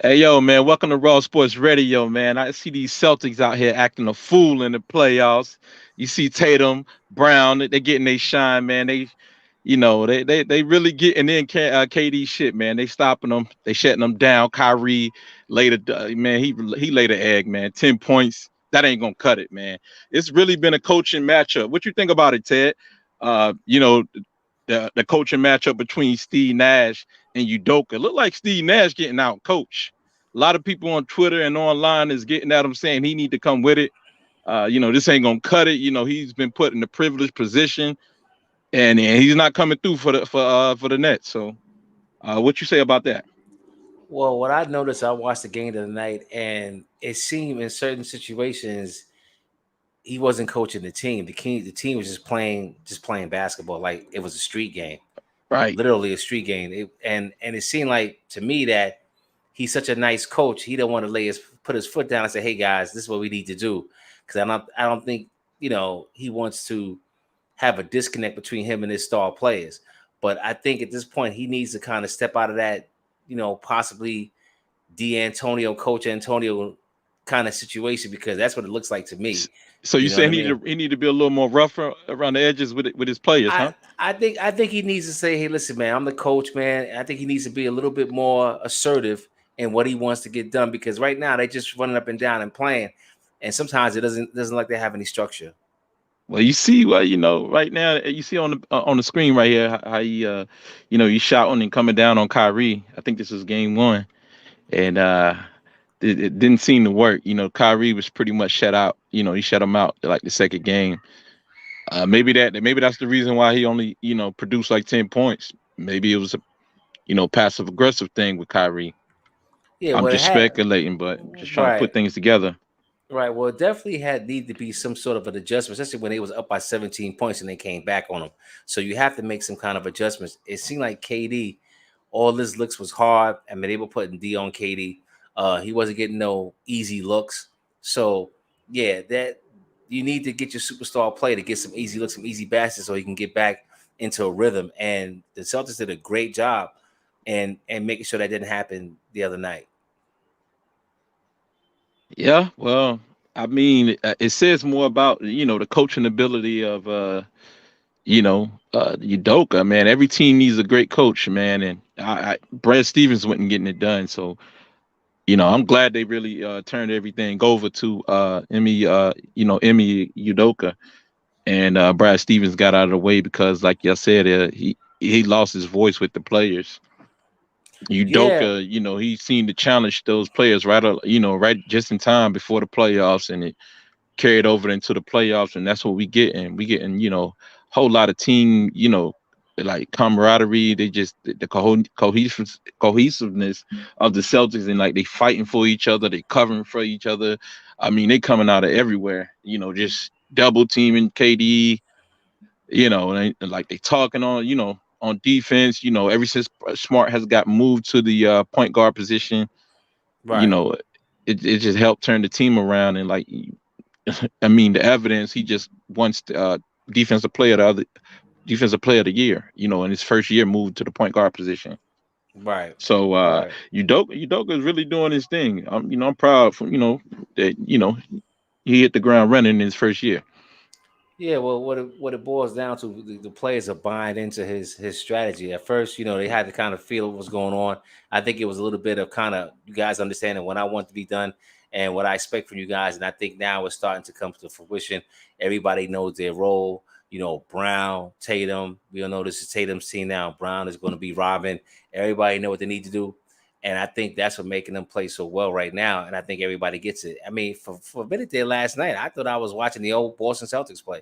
Hey yo, man, welcome to Raw Sports Radio, man. I see these Celtics out here acting a fool in the playoffs. You see Tatum, Brown, they getting they shine, man. They really getting in KD shit, man. They stopping them, they shutting them down. Kyrie laid man, he laid an egg, man. 10 points, that ain't gonna cut it, man. It's really been a coaching matchup. What you think about it, Ted? Uh, you know, the coaching matchup between Steve Nash and Udoka. Look like Steve Nash getting out coach. A lot of people on Twitter and online is getting at him saying he need to come with it. This ain't gonna cut it. He's been put in a privileged position, and he's not coming through for the Nets. So, what you say about that? Well, what I noticed, I watched the game of the night, and it seemed in certain situations he wasn't coaching the team was just playing basketball like it was a street game, Right. literally a street game. And it seemed like to me that he's such a nice coach. He don't want to put his foot down and say, "Hey guys, this is what we need to do," because I don't think he wants to have a disconnect between him and his star players. But I think at this point he needs to kind of step out of that, possibly D'Antonio, Coach Antonio kind of situation, because that's what it looks like to me. So you You know what saying I mean? he need to be a little more rougher around the edges with his players, I huh? I think he needs to say, "Hey, listen, man, I'm the coach, man." I think he needs to be a little bit more assertive in what he wants to get done, because right now they just running up and down and playing, and sometimes it doesn't like they have any structure. Well, you see, right now you see on the screen right here how he's shouting and coming down on Kyrie. I think this is game one, and it didn't seem to work. Kyrie was pretty much shut out. He shut him out like the second game. Maybe that's the reason why he only produced like 10 points. Maybe it was a passive aggressive thing with Kyrie. Yeah, I'm well, it just had speculating, but just trying to right. put things together. Right. Well, it definitely had need to be some sort of an adjustment, especially when they was up by 17 points and they came back on them. So you have to make some kind of adjustments. It seemed like KD, all his looks was hard. I mean, they were putting D on KD. He wasn't getting no easy looks. So yeah, that you need to get your superstar play to get some easy looks, some easy baskets, so he can get back into a rhythm. And the Celtics did a great job and making sure that didn't happen the other night. Yeah, well, I mean, it says more about the coaching ability of Udoka, man. Every team needs a great coach, man, and Brad Stevens wasn't getting it done. So, I'm glad they really turned everything over to Emmy Udoka, and Brad Stevens got out of the way because, like I said, he lost his voice with the players. Yeah. Udoka, he seemed to challenge those players right just in time before the playoffs, and it carried over into the playoffs, and that's what we get. And we getting whole lot of team, like camaraderie. They just the cohesiveness of the Celtics, and like they fighting for each other, they covering for each other. I mean, they coming out of everywhere, just double teaming KD, like they talking on defense. Ever since Smart has got moved to the point guard position, you Right. know, it just helped turn the team around. And like, I mean, the evidence, he just wants defensive player the other defensive player of the year. In his first year, moved to the point guard position. Right. So Right. Udoka is really doing his thing. I'm proud for that he hit the ground running in his first year. Yeah, well, what it boils down to, the players are buying into his strategy. At first, they had to kind of feel what was going on. I think it was a little bit of kind of you guys understanding what I want to be done and what I expect from you guys. And I think now it's starting to come to fruition. Everybody knows their role. Brown, Tatum. We all know this is Tatum's team now. Brown is going to be Robin. Everybody know what they need to do. And I think that's what making them play so well right now. And I think everybody gets it. I mean, for a minute there last night, I thought I was watching the old Boston Celtics play.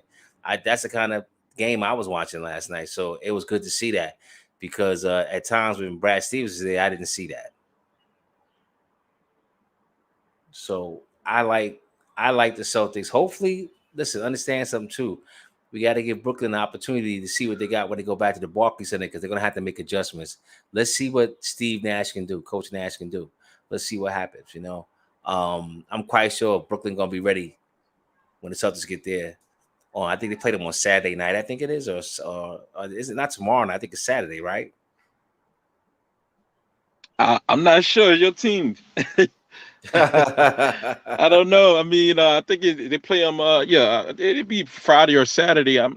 That's the kind of game I was watching last night. So it was good to see that, because at times when Brad Stevens was there, I didn't see that. So I like the Celtics. Hopefully, listen, understand something too. We got to give Brooklyn an opportunity to see what they got when they go back to the Barclays Center, because they're gonna have to make adjustments. Let's see what Steve Nash can do, Coach Nash can do. Let's see what happens. I'm quite sure Brooklyn gonna be ready when the Celtics get there. Oh, I think they played them on Saturday night. I think it is, or is it not tomorrow night? I think it's Saturday, right? I'm not sure your team. I don't know. I mean, I think they play them. Yeah, it'd be Friday or Saturday. I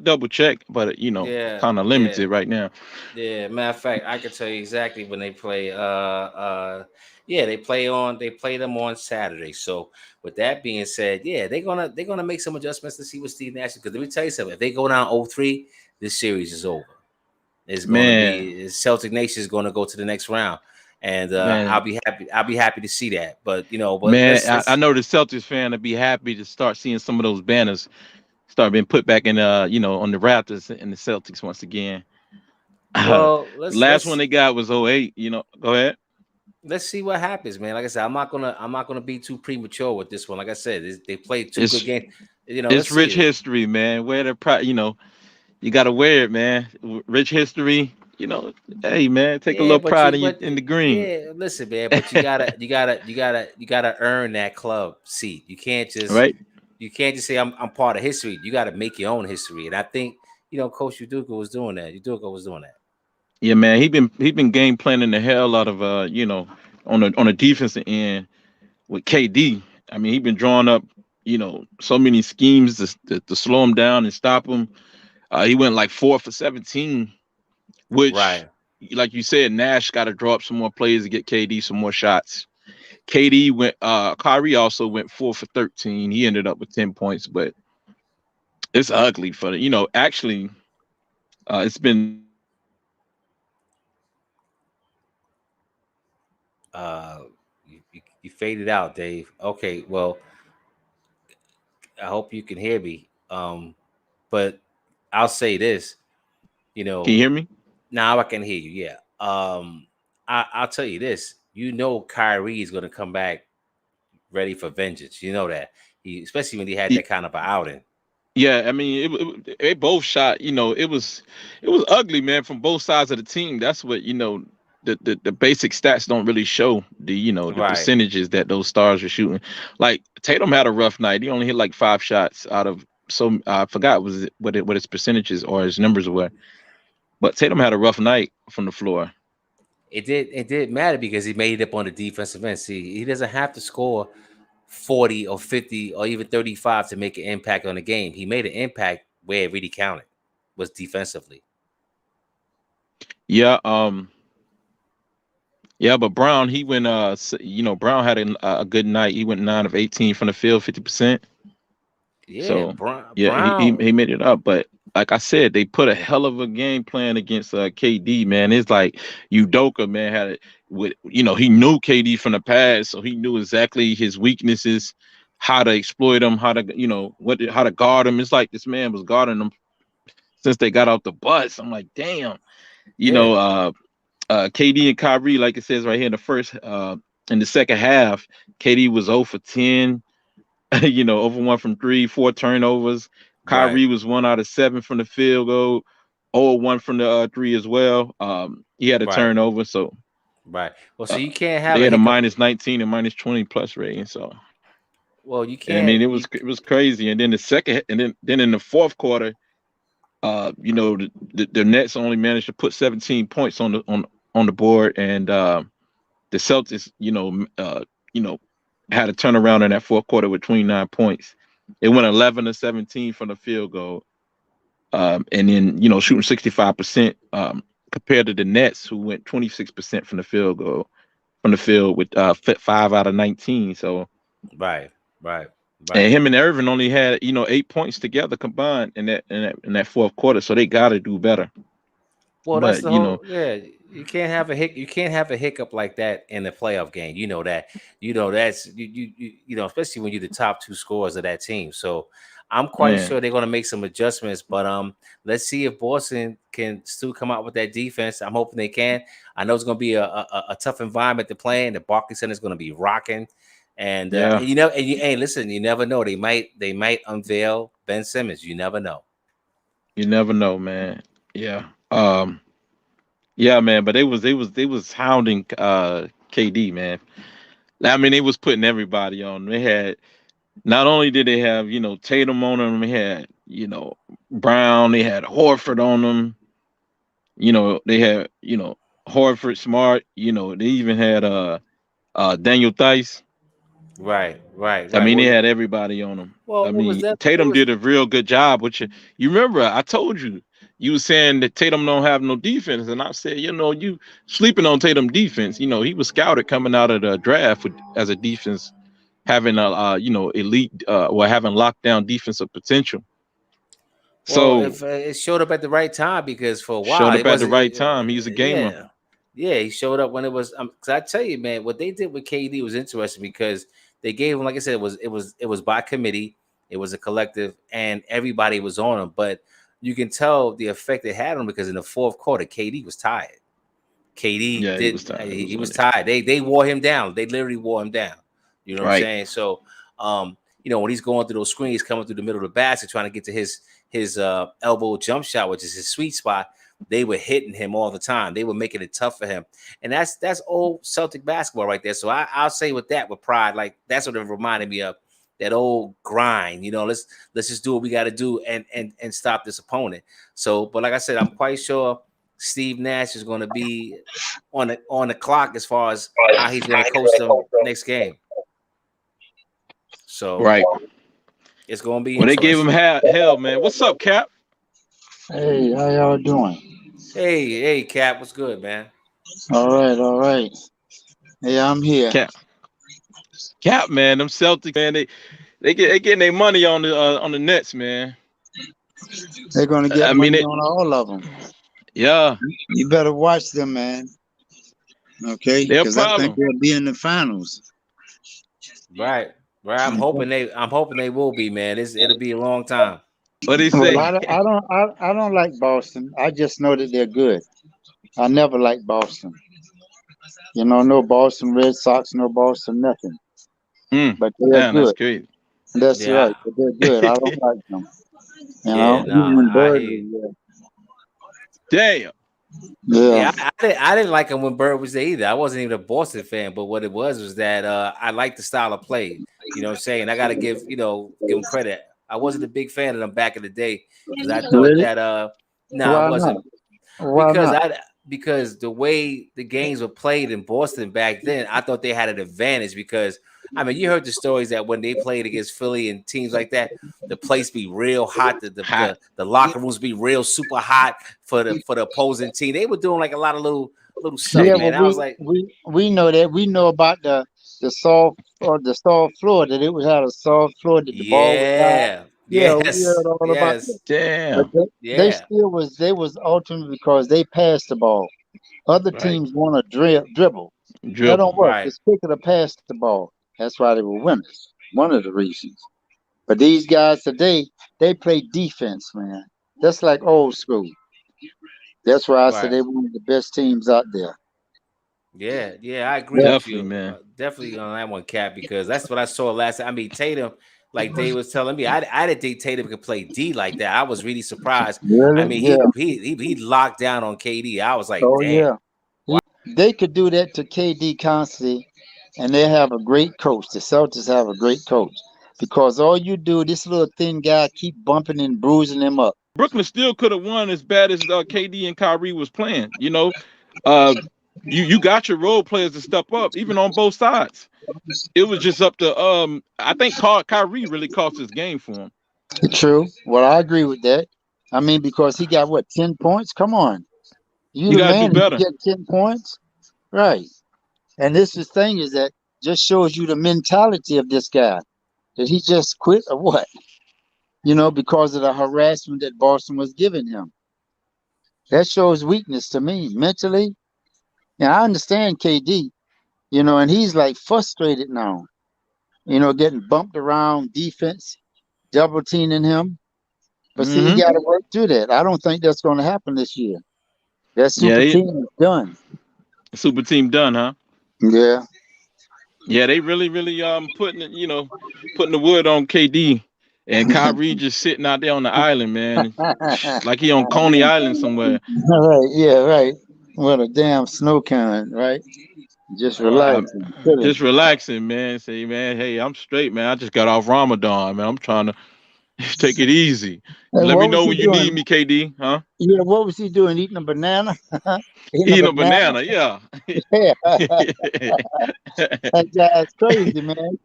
double check, but Yeah, kind of yeah. limited right now. Yeah, matter of fact, I can tell you exactly when they play. Yeah, they play them on Saturday. So with that being said, yeah, they're gonna make some adjustments to see what Steve Nash. Because let me tell you something, if they go down 0-3, this series is over. It's gonna Man, be Celtic Nation is gonna go to the next round, and I'll man, be happy. I'll be happy to see that. But man. I let's know the Celtics fan would be happy to start seeing some of those banners start being put back in, on the Raptors and the Celtics once again. The well let's last one let's they got was '08. Go ahead. let's see what happens, man. Like I said, I'm not gonna be too premature with this one. Like I said, they played two good It's games. it's Let's rich see. history, man. Wear the pride. You got to wear it, man. Rich history. Hey, man, take a Yeah, little but pride you but in the green, yeah, listen, man, but you gotta earn that club seat. right? You can't just say I'm part of history. You gotta make your own history. And I think, Coach Uduka was doing that. Uduka was doing that. Yeah, man. He been game planning the hell out of on the defensive end with KD. I mean, he been drawing up so many schemes to slow him down and stop him. He went like 4 for 17, which, Right, like you said, Nash got to draw up some more plays to get KD some more shots. KD went. Kyrie also went 4 for 13. He ended up with 10 points, but it's ugly for the. Actually, it's been uh you faded out, Dave. Okay, well, I hope you can hear me. But I'll say this, you Can you know hear me? now I can hear you. Yeah. I'll tell you this. Kyrie is gonna come back ready for vengeance. You know that. Especially when he had that kind of an outing. Yeah, I mean, they both shot. It was ugly, man, from both sides of the team. That's what the basic stats don't really show the Right. percentages that those stars are shooting. Like Tatum had a rough night. He only hit like 5 shots out of I forgot what his percentages or his numbers were. But Tatum had a rough night from the floor. It did matter because he made it up on the defensive end. See, he doesn't have to score 40 or 50 or even 35 to make an impact on the game. He made an impact where it really counted, was defensively. Yeah, yeah, but Brown, he went. Brown had a good night. He went 9 of 18 from the field, 50%. Yeah, So Brown, yeah, Brown. he made it up. But like I said, they put a hell of a game plan against KD. Man, it's like Udoka, man, had it with he knew KD from the past, so he knew exactly his weaknesses, how to exploit them, how to how to guard him. It's like this man was guarding them since they got off the bus. I'm like, damn, you Yeah, know, uh, KD and Kyrie, like it says right here in the second half, KD was 0 for 10. Over one from three, 4 turnovers. right, Kyrie was 1 out of 7 from the field goal, 0 1 from the three as well. He had a right, turnover, so right. Well, so uh, you can't they have a had a hiccup. -19 and -20 plus rating. So Well, you I mean, can't. it was crazy. And then the second, and then in the fourth quarter, the Nets only managed to put 17 points on the board, and the Celtics, you know, had a turnaround in that fourth quarter with 29 points. It went 11 to 17 from the field goal, and then shooting 65% compared to the Nets, who went 26% from the field goal from the field with 5 out of 19. So, Right, right, and right. him and Irvin only had 8 points together combined in that fourth quarter. So they got to do better. Well, that's But the whole. Yeah, you can't have a hiccup like that in the playoff game. You know that. That's especially when you're the top two scorers of that team. So I'm quite man, sure they're going to make some adjustments. But let's see if Boston can still come out with that defense. I'm hoping they can. I know it's going to be a tough environment to play in. The Barclays Center is going to be rocking. yeah, Hey, listen, you never know. They might unveil Ben Simmons. You never know. you never know, man. Yeah. Yeah, man, but they was hounding KD, man. I mean, they was putting everybody on. They had not only did they have, Tatum on them, they had, Brown, they had Horford on them, they had, Horford, Smart. They even had Daniel Theis. Right, right, I right. mean, they Well, had everybody on them. I it was mean, that. It Tatum was did a real good job. Which you remember, I told you, you was saying that Tatum don't have no defense, and I said, you sleeping on Tatum defense. He was scouted coming out of the draft as a defense, having a elite, having lockdown defensive potential. Well, So if it showed up at the right time because for a showed while up it at the wasn't. right time. He's a gamer. Yeah, yeah, he showed up when it was. Because I tell you, man, what they did with KD was interesting because they gave him, like I said, it was by committee, it was a collective, and everybody was on him. But you can tell the effect it had on him because in the fourth quarter, KD was tired. KD Yeah, he was did tired. It was he on was it. tired. They wore him down. They literally wore him down. You know what I'm Right. saying? So when he's going through those screens, coming through the middle of the basket, trying to get to his elbow jump shot, which is his sweet spot, they were hitting him all the time. They were making it tough for him. And that's old Celtic basketball right there. So I'll say with that with pride, like that's what it reminded me of. That old grind, let's just do what we got to do and stop this opponent. So, but like I said, I'm quite sure Steve Nash is going to be on the clock as far as how he's going to coach them next game. So Right. it's going to be Well, they gave him interesting. hell, man. What's up, Cap? Hey, how y'all doing? Hey, Cap, what's good, man? All right, all right. Hey, I'm here. Cap. Cap, man. Them Celtics, man. They getting their money on the Nets, man. They're gonna get I mean, money on all of them. yeah, You better watch them, man. Okay, they're a because I think problem. they'll be in the finals. Right, right. I'm hoping they will be, man. It'll be a long time. What they Well, say? I don't like Boston. I just know that they're good. I never liked Boston. No Boston Red Sox, no Boston nothing. But they're Damn, that's good. great. That's Yeah, right. But they're good. I don't like them. yeah. Even Nah, when I Bird hear you. was Damn. there. Yeah, I didn't like him when Bird was there either. I wasn't even a Boston fan, but what it was that I liked the style of play. You know what I'm saying? I got to give him credit. I wasn't a big fan of them back in the day because I thought Really? that no, I Why not? wasn't Why because not? the way the games were played in Boston back then, I thought they had an advantage because I mean you heard the stories that when they played against Philly and teams like that, the place be real hot, the the, Hot. the, the locker rooms be real super hot for the opposing team. They were doing like a lot of little stuff, Yeah, man. well, I was like, we know that. We know about the soft or the soft floor that it was had a soft floor that the ball was high. yeah, Yeah, we yes, heard all about that. yes, But Damn. they yeah, still was they was ultimate because they passed the ball. Other right, teams want to dribble. That don't Dribble. work. right, It's quicker to pass the ball. That's why they were winners. One of the reasons. But these guys today, they play defense, man. That's like old school. That's why I said right. they one of the best teams out there. Yeah, yeah, I agree Yeah. with Definitely, you. man. Definitely on that one, Cap, because that's what I saw last time. I mean, Tatum, like Dave was telling me, I didn't think Tatum could play D like that. I was really surprised. I Really? mean, Yeah. he locked down on KD. I was like, Oh damn. yeah. They could do that to KD constantly, and they have a great coach. The Celtics have a great coach because all you do, this little thin guy keep bumping and bruising him up. Brooklyn still could have won as bad as KD and Kyrie was playing. Uh, you got your role players to step up, even on both sides. It was just up to I think Kyrie really cost his game for him. True. Well, I agree with that. I mean, because he got what 10 points. Come on, you You the got to man. do And you better. get 10 points, right? And this is thing is that just shows you the mentality of this guy. Did he just quit or what? Because of the harassment that Boston was giving him. That shows weakness to me mentally. And I understand KD, and he's like frustrated now, getting bumped around defense, double teaming him. But see, he Hmm. got to work through that. I don't think that's going to happen this year. That Yeah, super team is done. super team done, huh? Yeah. Yeah, they really, really putting the wood on KD and Kyrie just sitting out there on the island, man, like he on Coney Island somewhere. Right. Yeah. Right. What a damn snow cone, right? Just Right. relaxing, chilling. Just relaxing, man. Say, man, hey, I'm straight, man. I just got off Ramadan, man. I'm trying to Take it easy. And Let me what was know he when you need doing? me, KD. Huh? Yeah, what was he doing? Eating a banana? Eating a Eating a banana? banana. Yeah. Yeah, that guy's crazy, man.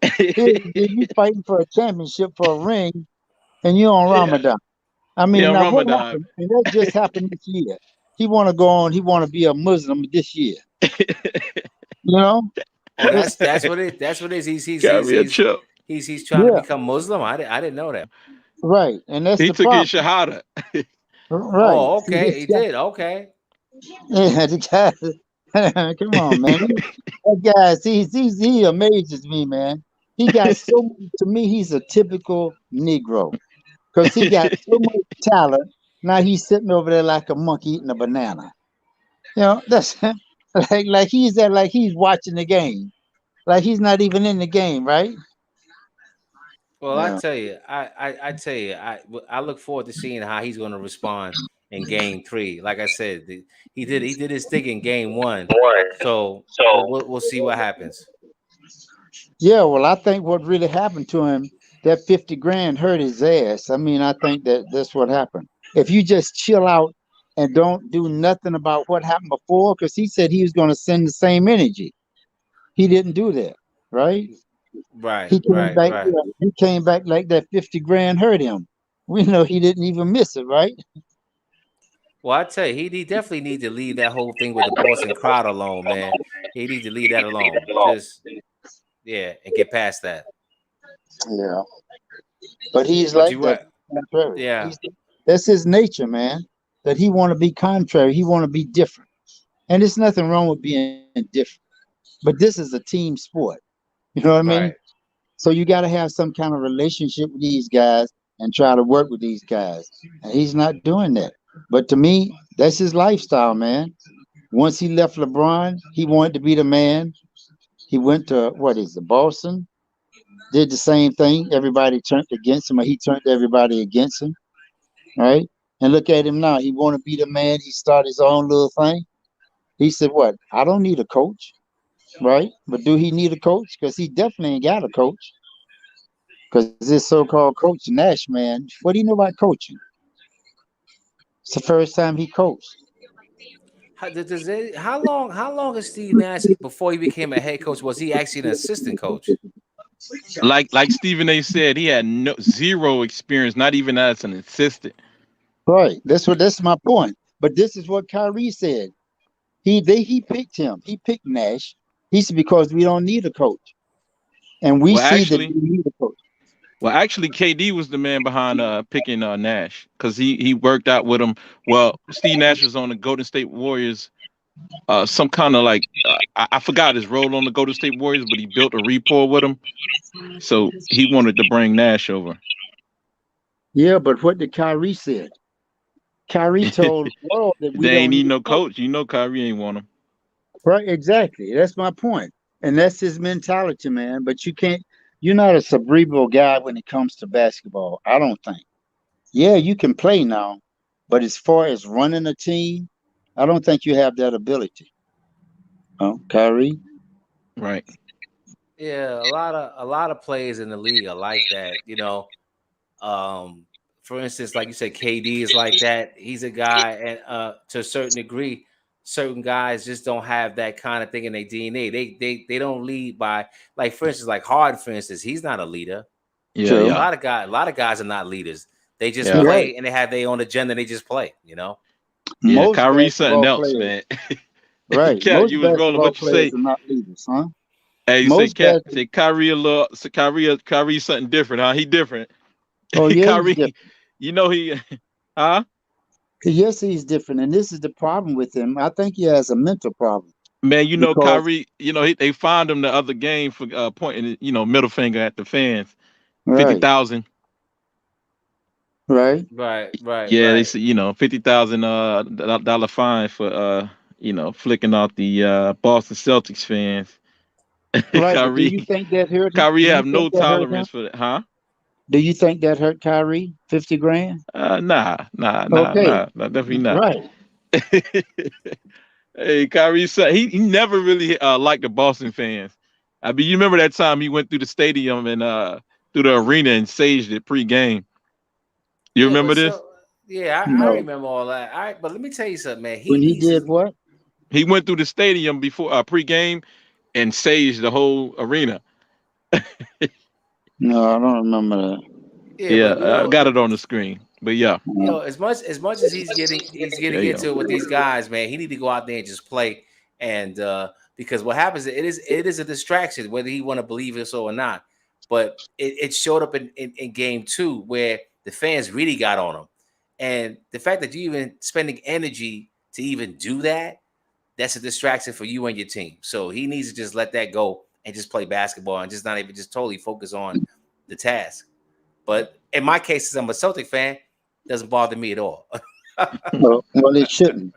You fighting for a championship for a ring, and you on Yeah. Ramadan. I mean, Yeah. now what Ramadan. happened? And that just happened this year. He want to go on. He want to be a Muslim this year. You know, Oh, that's that's what it is. Carry a chip. He's trying to yeah, become Muslim. I didn't know that. right. And that's He the took his problem, shahada. right? Oh, See okay, this he guy? did. Okay. Yeah, the guy. Come on, man. That guy, see, he amazes me, man. He got so. To me, he's a typical Negro because he got so much talent. Now he's sitting over there like a monkey eating a banana. You know, that's like he's there, like he's watching the game, like he's not even in the game, right? Well, Yeah, I tell you, I look forward to seeing how he's going to respond in Game 3. Like I said, he did his thing in Game 1, so we'll see what happens. yeah. Well, I think what really happened to him, that 50 grand hurt his ass. I mean, I think that that's what happened. If you just chill out and don't do nothing about what happened before, because he said he was going to send the same energy. He didn't do that, right? Right, He came right, back. right. Yeah, he came back like that 50 grand hurt him. We know he didn't even miss it, right? Well, I tell you, he definitely need to leave that whole thing with the Boston crowd alone, man. He needs to leave that alone. Just yeah, and get past that. Yeah. But he's But like you that. right, Contrary. yeah. That's his nature, man. That he want to be contrary. He want to be different. And there's nothing wrong with being different. But this is a team sport. You know what I mean? Right. So you got to have some kind of relationship with these guys and try to work with these guys. And he's not doing that. But to me, that's his lifestyle, man. Once he left LeBron, he wanted to be the man. He went to what is it, Boston? Did the same thing. Everybody turned against him, or he turned everybody against him, right? And look at him now. He want to be the man. He started his own little thing. He said, "What? I don't need a coach, right? But do he need a coach? Because he definitely ain't got a coach. Because this so-called coach Nash, man, what do you know about coaching? It's the first time he coached. How long is Steve Nash before he became a head coach? Was he actually an assistant coach? Like Stephen A. said, he had no zero experience, not even as an assistant. Right. That's my point. But this is what Kyrie said. He picked him. He picked Nash. He said because we don't need a coach. And we Well, see that we actually, need a coach. KD was the man behind picking Nash because he worked out with him. Well, Steve Nash was on the Golden State Warriors. Some kind of like I forgot his role on the Golden State Warriors, but he built a rapport with him, so he wanted to bring Nash over. Yeah, but what did Kyrie said? Kyrie They told the world that we ain't don't need need no a coach. coach. You know, Kyrie ain't want him. Right, exactly. That's my point. And that's his mentality, man. But you're not a cerebral guy when it comes to basketball, I don't think. Yeah, you can play now, but as far as running a team, I don't think you have that ability. Oh, Kyrie? Right. Yeah, a lot of players in the league are like that. You know, um, for instance, like you said, KD is like that. He's a guy, and to a certain degree, certain guys just don't have that kind of thing in their DNA. They don't lead by like, for instance, like Harden, for instance, he's not a leader. Yeah. True. Yeah. A lot of guys are not leaders. They just Yeah. You're right. play and they have their own agenda. And they just play. You know. Yeah. Most Kyrie something basketball else, players, man. right. Cat, Most you was rolling. basketball What you players say? are not leaders, huh? Hey, you say Most Cat basketball. say Kyrie a little. So Kyrie something different, huh? He different. Oh, yeah, he's Kyrie, different. you know he, huh? Yes, he's different. And this is the problem with him. I think he has a mental problem Man, you know because, Kyrie. You know they found him the other game for pointing, middle finger at the fans. fifty right, thousand. right, Right. Right. Yeah, they Right. say 50,000 dollar fine for flicking off the Boston Celtics fans. right. But do you Kyrie, think that hurt him? Kyrie Do you have no think that hurt him? tolerance for that, huh? Do you think that hurt Kyrie? 50 grand? Okay, definitely not. right. Hey, Kyrie, son, he never really liked the Boston fans. I mean, you remember that time he went through the stadium and through the arena and saged it pre-game. You Yeah, remember but this? so yeah, I No. remember all that. All right, but let me tell you something, man. He When he needs did to. what? He went through the stadium before pregame and saged the whole arena. No, I don't remember that. Yeah, but Yeah, I got it on the screen. But yeah, as much as he's getting yeah, into it with these guys, man, he need to go out there and just play. And because what happens, it is a distraction, whether he want to believe it so or not. But it showed up in game two where the fans really got on him. And the fact that you even spending energy to even do that, that's a distraction for you and your team. So he needs to just let that go and just play basketball and just not even just totally focus on the task. But in my case, as I'm a Celtic fan, doesn't bother me at all. Well, it shouldn't.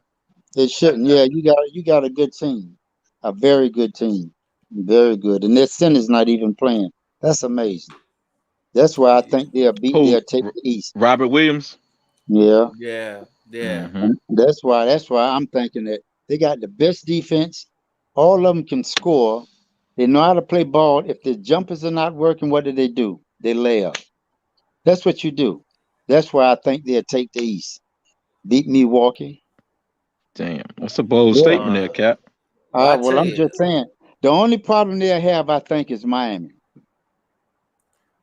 It shouldn't. Yeah, you got a good team, a very good team, very good. And their center's not even playing. That's amazing. That's why I think they'll who take the East. Robert Williams. Yeah, Yeah, yeah. Hmm. and that's why I'm thinking that they got the best defense. All of them can score. They know how to play ball. If the jumpers are not working, what do? They lay up. That's what you do. That's why I think they'll take the East. Beat Milwaukee. Damn, that's a bold Yeah. statement there, Uh, Cap. well, I Well, tell I'm you, just saying the only problem they'll have, I think, is Miami.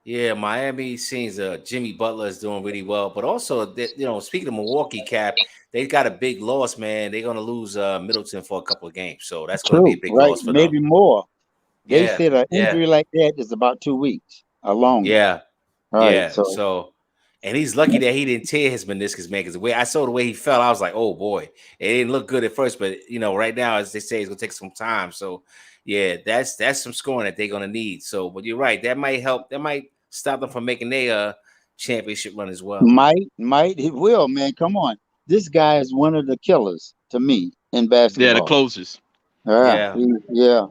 yeah, Miami seems Jimmy Butler is doing really well, but also speaking of Milwaukee, Cap, they got a big loss, man. They're gonna lose Middleton for a couple of games, so that's gonna be a True, big right? loss for them. Maybe more. They Yeah, said an yeah, injury like that is about 2 weeks or longer. yeah, Right. yeah. So So, and he's lucky that he didn't tear his meniscus, man. Because the way I saw the way he fell, I was like, oh boy, it didn't look good at first, but right now, as they say, it's gonna take some time. So, yeah, that's some scoring that they're gonna need. So, but you're right, that might help. That might stop them from making their championship run as well. might it will, man. Come on. This guy is one of the killers to me in Yeah, the basketball. closers. Yeah, Yeah. yeah. Yeah,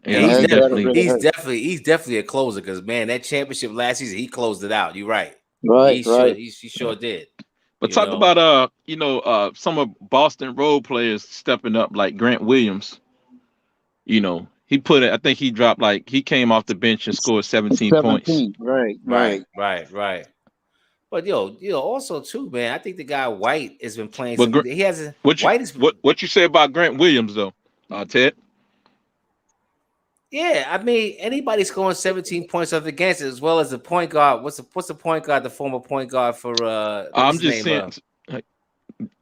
Yeah, And he's he that definitely definitely. really he's hurt. definitely he's definitely a closer because man, that championship last season he closed it out. You're right. Right, right. He Yeah. sure did. But You talk know. about some of Boston role players stepping up like Grant Williams. He put it. I think he dropped like he came off the bench and scored 17 points. 17. Right, Right, right. right, right. But also too, man. I think the guy White has been playing But some. He has a what you White is. what you say about Grant Williams though, Ted? Yeah, I mean anybody scoring 17 points up against it, as well as the point guard. What's the point guard? The former point guard for what's I'm his just name? saying like,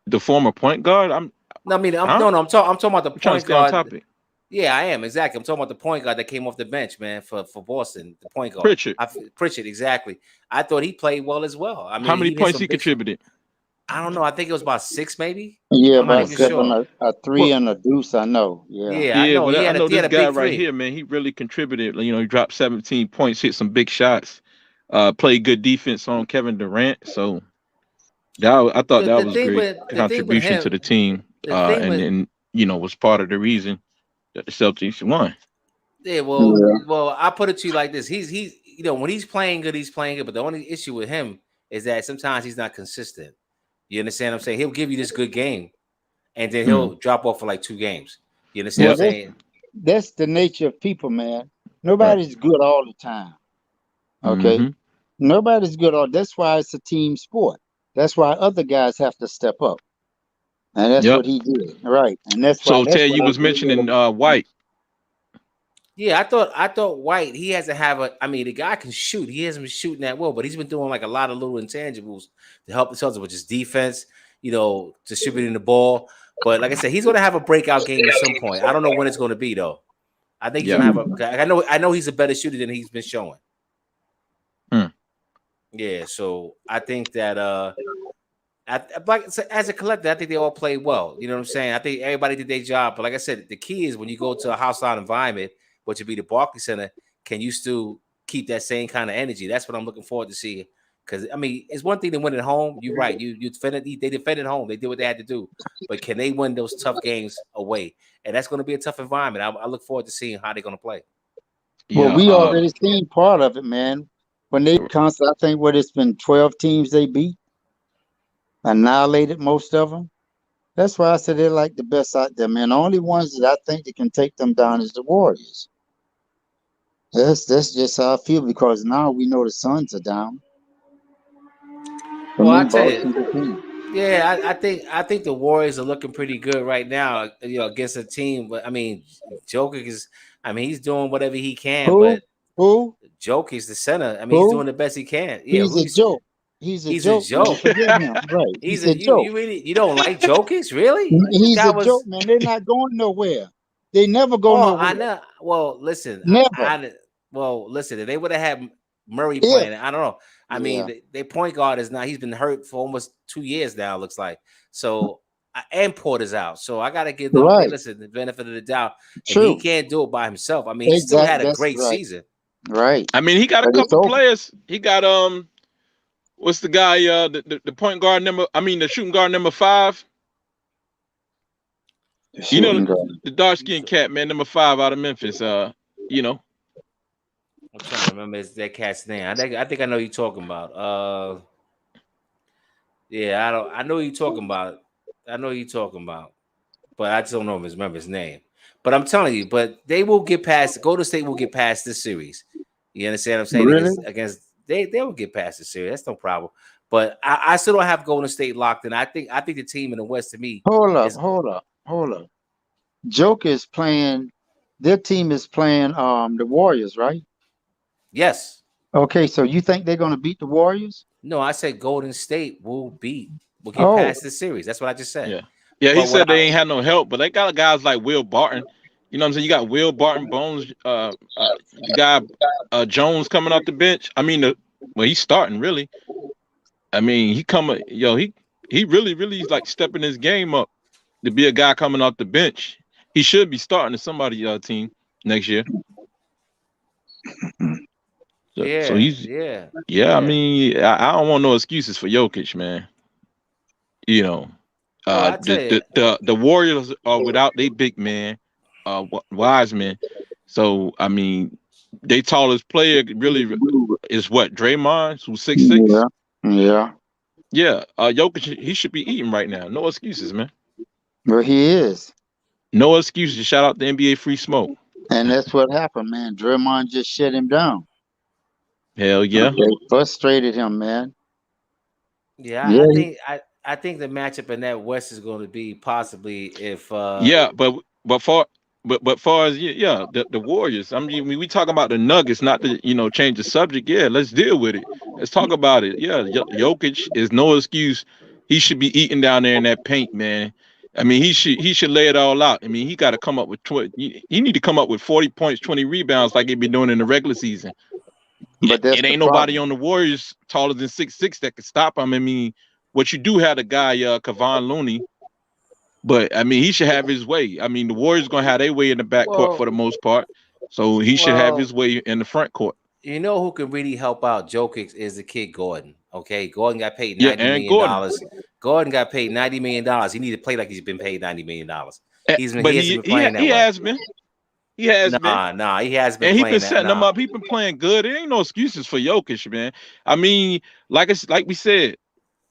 the former point guard. No, I mean Huh? I'm talking about the I'm trying to point stay on guard. topic. Yeah, I am exactly. I'm talking about the point guard that came off the bench, man, for Boston. The point guard, Pritchard. Pritchard, exactly. I thought he played well as well. I How mean, many he hit points some he big. contributed? I don't know. I think it was about six, maybe. Yeah, I'm not about Oh, even okay. seven, sure. a three Well, and a deuce, I know. Yeah. Yeah, I yeah, know. but I know He this had a guy big right three. here, man. He really contributed. He dropped 17 points, hit some big shots, played good defense on Kevin Durant. So I thought The, that the was thing great with the thing with contribution to him, the team. the thing And with then was part of the reason that the Celtics won. yeah, Yeah. well, I put it to you like this. He's when he's playing good, he's playing good. But the only issue with him is that sometimes he's not consistent. You understand what I'm saying? He'll give you this good game, and then Mm. he'll drop off for like two games. You understand what Well, I'm Yep. saying? that's the nature of people, man. Right. Nobody's good all the time. Okay. Hmm. Nobody's good all. That's why it's a team sport. That's why other guys have to step up. And that's Yep. what he did. Right. And that's why So that's Ted, what you I was gave mentioning him. White. Yeah, I thought White, he has to have a. I mean, the guy can shoot. He hasn't been shooting that well, but he's been doing like a lot of little intangibles to help the Celtics with his defense. Distributing the ball. But like I said, he's going to have a breakout game at some point. I don't know when it's going to be though. I think he's Yeah. going to have a. I know he's a better shooter than he's been showing. Hmm. Yeah, so I think that like as a collective, I think they all played well. You know what I'm saying? I think everybody did their job. But like I said, the key is when you go to a hostile environment, which would be the Barclays Center, can you still keep that same kind of energy? That's what I'm looking forward to see. Because I mean, it's one thing to win at home. You're right. You defended. They defended home. They did what they had to do. But can they win those tough games away? And that's going to be a tough environment. I look forward to seeing how they're going to play. Well, Yeah. we already seen part of it, man. When they constantly, I think what it's been 12 teams they beat, annihilated most of them. That's why I said they're like the best out there, man. The only ones that I think that can take them down is the Warriors. That's just how I feel because now we know the Suns are down. For Well, I me, tell boss you, is the team. yeah, I think the Warriors are looking pretty good right now. Against a team. But I mean, Jokic is. I mean, he's doing whatever he can. Who? But Who? Jokic's the center. I mean, he's Who? doing the best he can. Yeah, He's who a he's joke. He's a he's a joke, man. joke. Forget him. Right. He's He's a a joke. you really you don't like Jokic, really? This He's guy a joke, was. man. They're not going nowhere. They never go Oh, I nowhere. know. Well, listen, Never. well, listen. If they would have had Murray If. playing, I don't know. I mean, Yeah. their point guard is now. He's been hurt for almost 2 years now. It looks like so. And Porter's out, so I got to give them. Hey, Right. listen, the benefit of the doubt. If he True. can't do it by himself, I mean, he still Exactly. had a That's great right. season. Right. I mean, he got a But it's couple over. players. He got what's the guy? The point guard number. I mean, the shooting guard number 5. The You know shooting guard. the dark skinned cat man, number 5 out of Memphis. You know, I'm trying to remember that cat's name. I think I know who you're talking about. Yeah, I don't. I know who you're talking about. I know who you're talking about, but I just don't know if remember his name. But I'm telling you, but they will get past. Golden State will get past this series. You understand what I'm saying? Really? Against they will get past the series. That's no problem. But I still don't have Golden State locked in. I think the team in the West to me Hold up. is Hold up. Hold up. Joke is playing. Their team is playing the Warriors, right? yes. Okay, so you think they're going to beat the Warriors? No, I said Golden State will get Oh, past the series. That's what I just said. yeah, yeah. He But what said they I ain't had no help, but they got guys like Will Barton. You know what I'm saying? You got Will Barton, Bones, the guy Jones coming off the bench. I mean, well, he's starting really. I mean, he really is like stepping his game up to be a guy coming off the bench. He should be starting to somebody team next year. So yeah, he's yeah, yeah. I yeah. mean, I don't want no excuses for Jokic, man. You know, Well, I tell you, the Warriors are without their big man, Wiseman. So I mean, they tallest player really is what Draymond, who's 6'6". yeah, yeah. Yeah, Jokic, he should be eating right now. No excuses, man. Well, he is, No excuses. Shout out to NBA Free Smoke. and that's what happened, man. Draymond just shut him down. Hell yeah. They frustrated him, man. yeah, Yeah, I think the matchup in that West is going to be possibly if Yeah, but for but far as yeah, the Warriors. I mean, we talking about the Nuggets, not to change the subject. Yeah, let's deal with it. Let's talk about it. Yeah, Jokic is no excuse. He should be eating down there in that paint, man. I mean, he should lay it all out. I mean, he got to come up with 20. He need to come up with 40 points, 20 rebounds like he been doing in the regular season. but that's It the ain't nobody problem. on the Warriors taller than 6'6" that can stop him. I mean, what you do have the guy Kevon Looney. But I mean, he should have his way. I mean, the Warriors gonna have their way in the backcourt for well, the most part, so he should have well, his way in the front court. you know who can really help out Jokic is the kid Gordon. Okay, Gordon got paid Yeah, ninety Aaron million Gordon. dollars. Gordon got paid $90 million. He need to play like he's been paid $90 million. But He hasn't been playing he that way. has been, he has been, Nah, he has been and he been playing that. setting them Nah, up. He been playing good. There ain't no excuses for Jokic, man. I mean, like we said,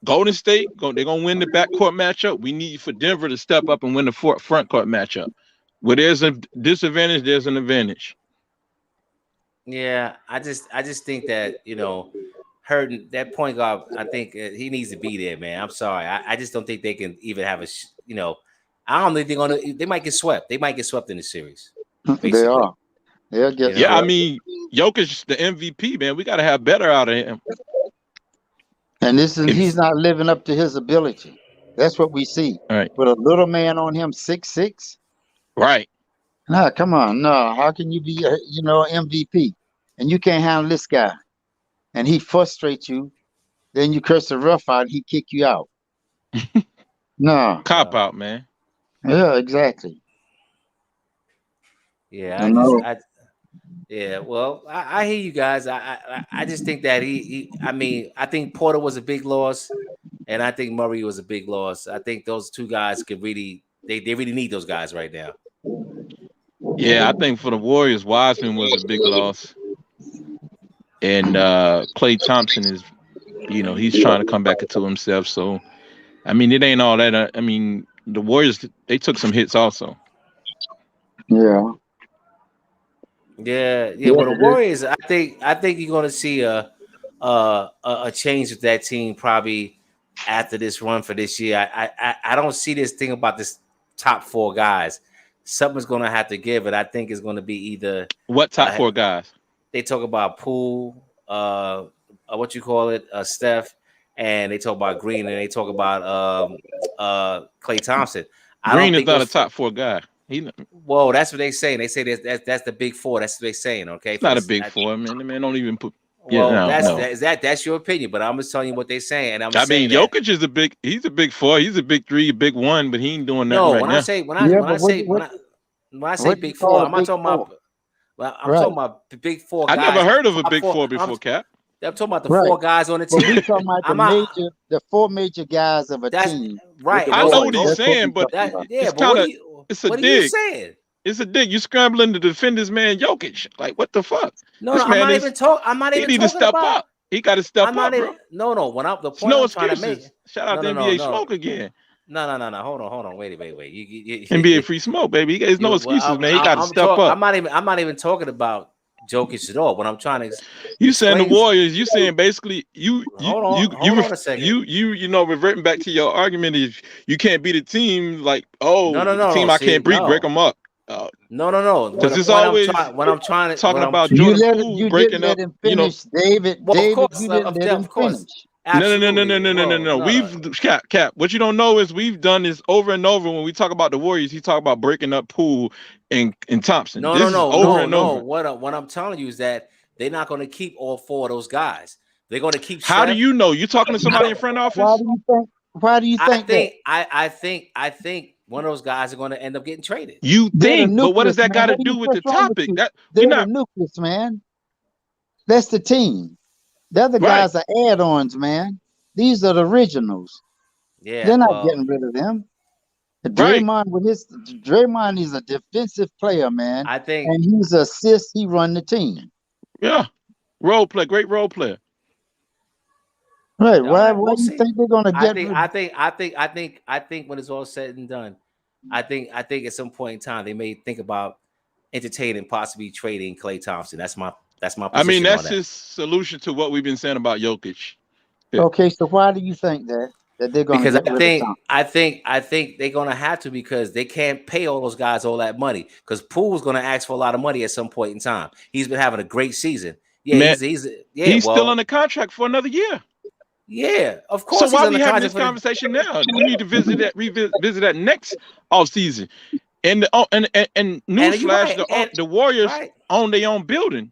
Golden State they're gonna win the backcourt matchup. We need for Denver to step up and win the front court matchup. Where there's a disadvantage, there's an advantage. yeah, I just think that hurting that point guard. I think he needs to be there, man. I'm sorry, I just don't think they can even have I don't think they're gonna. They might get swept. They might get swept in the series, They basically. are. They'll get You Yeah, know. I swept. mean, Jokic the MVP, man. We gotta have better out of him. And he's If not living up to his ability. That's what we see. all right, With a little man on him, 6'6". right. Nah, come on. No, how can you be MVP and you can't handle this guy? And he frustrates you. Then you curse the rough out, he kick you out. No. Cop Well, out, man. Yeah, exactly. yeah, I know. yeah. Well, I hear you guys. I just think that I mean, I think Porter was a big loss, and I think Murray was a big loss. I think those two guys could really, they really need those guys right now. Yeah, I think for the Warriors, Wiseman was a big loss, and Klay Thompson is, he's trying to come back into himself. So, I mean, it ain't all that. I mean, the Warriors they took some hits also. Yeah. Yeah, yeah. Yeah, Well, the Warriors, I think you're going to see a change with that team probably after this run for this year. I don't see this thing about this top 4 guys. Something's going to have to give it. I think it's going to be either What top 4 guys? They talk about Poole, what you call it, Steph, and they talk about Green, and they talk about Klay Thompson. Green is not a top 4 guy. Well, that's what they say. They say that's the big 4. That's what they're saying. Okay, it's not a big 4, man. The man don't even put. Well, that's your opinion, but I'm just telling you what they're saying. And I mean, Jokic is he's a big 4, he's a big 3, a big 1, but he ain't doing nothing right now. When I say big 4, I'm not talking about. Well, I'm talking about the big 4 guys. I never heard of a big 4 before, Cap. I'm talking about the 4 guys on the team. We're talking about the 4 major guys of a team. Right. I know what he's saying, but it's a dig. What are you saying? It's a dig. You scrambling to defend this man Jokic. Like, what the fuck? No, I'm not even talking. He need to step up. He got to step up, bro. No. The point no I'm trying to make. Shout out to NBA Smoke again. No. Hold on. Wait. NBA free smoke, baby. There's no excuses, man. He got to step up. I'm not even talking about Jokic at all. What I'm trying to. You saying the Warriors? You saying basically hold on a second. You know, reverting back to your argument is you can't beat a team like the team I can't break them up. No. Because it's always talking about Jordan Poole breaking up. David. Of course. No. We've Cap. What you don't know is we've done this over and over. When we talk about the Warriors, he talk about breaking up Poole and Thompson. No. What I'm telling you is that they're not going to keep all 4 of those guys. They're going to keep. How do you know? You talking to somebody in front office? Why do you think? I think one of those guys are going to end up getting traded. You think? But what does that got to do with the topic? They're the nucleus, man. That's the team. The other guys are add-ons, man. These are the originals. Yeah, they're not getting rid of them. Draymond is a defensive player, man. I think, and he's assist. He run the team. Yeah, great role player. Right? Why do you think they're gonna get? I think when it's all said and done, I think at some point in time they may think about entertaining possibly trading Klay Thompson. That's my position. I mean, that's his solution to what we've been saying about Jokic. Yeah. Okay, so why do you think that they're going to? Because I think they're going to have to, because they can't pay all those guys all that money. Because Poole's going to ask for a lot of money at some point in time. He's been having a great season. Yeah, man, he's still under contract for another year. Yeah, of course. So why are we having this conversation now? We need to revisit that next offseason. And newsflash, the Warriors own their own building.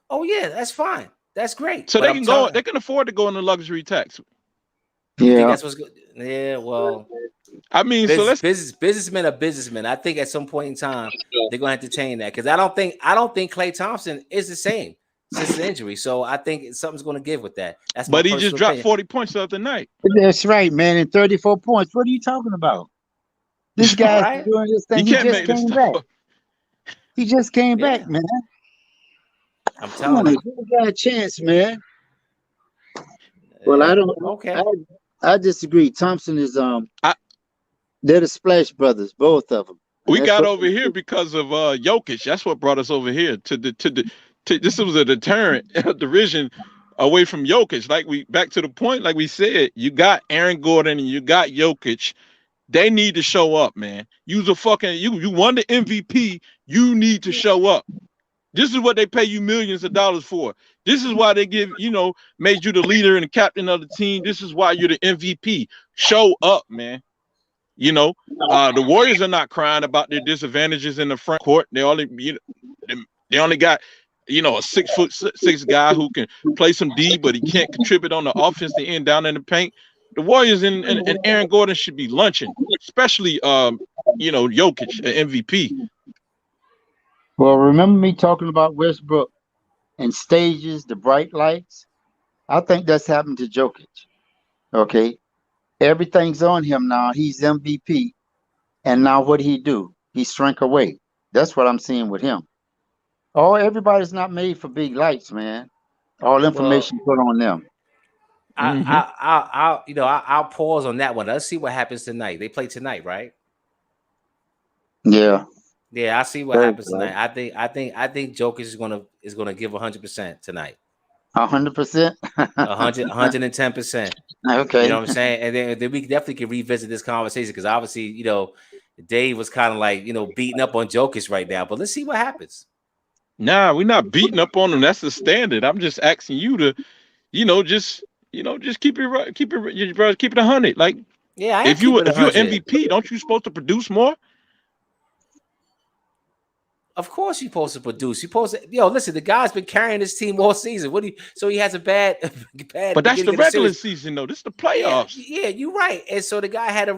Oh yeah, that's fine. That's great. So they can afford to go on the luxury tax. Yeah, that's what's good. Yeah, well, I mean, businessmen are businessmen. I think at some point in time they're gonna entertain that, because I don't think Klay Thompson is the same since the injury. So I think something's gonna give with that. But he just dropped 40 points the other night. That's right, man, and 34 points. What are you talking about? This guy's doing this thing. He just came back. He just came back, man. I'm telling you, give the guy a chance, man. Well, I don't. Okay, I disagree. Thompson is they're the Splash Brothers, both of them. We got over here because of Jokic. That's what brought us over here to this was a deterrent, a derision away from Jokic. Back to the point, like we said, you got Aaron Gordon and you got Jokic. They need to show up, man. You won the MVP. You need to show up. This is what they pay you millions of dollars for. This is why they made you the leader and the captain of the team. This is why you're the MVP. Show up, man. The Warriors are not crying about their disadvantages in the front court. They only got, a 6'6" guy who can play some D, but he can't contribute on the offensive end down in the paint. The Warriors and Aaron Gordon should be lunching, especially Jokic, an MVP. Well, remember me talking about Westbrook and stages, the bright lights? I think that's happened to Jokic. Okay. Everything's on him now. He's MVP. And now what did he do? He shrank away. That's what I'm seeing with him. Everybody's not made for big lights, man. All information put on them. I'll pause on that one. Let's see what happens tonight. They play tonight, right? Yeah. Yeah, I see what happens tonight. I think Jokic is gonna give 100% tonight. 100%. 110%. You know Okay. what I'm saying? And then we definitely can revisit this conversation because obviously, Dave was kind of like, beating up on Jokic right now. But let's see what happens. Nah, we're not beating up on them. That's the standard. I'm just asking you to, just keep it right, keep it 100. Like Yeah, I am if you keeping it if you're 100. MVP, don't you supposed to produce more? Of course, you're supposed to produce. You're supposed to, listen, the guy's been carrying this team all season. So he has a bad But that's the beginning of the regular series. season though. This is the Yeah, playoffs. yeah, you're right. And so the guy had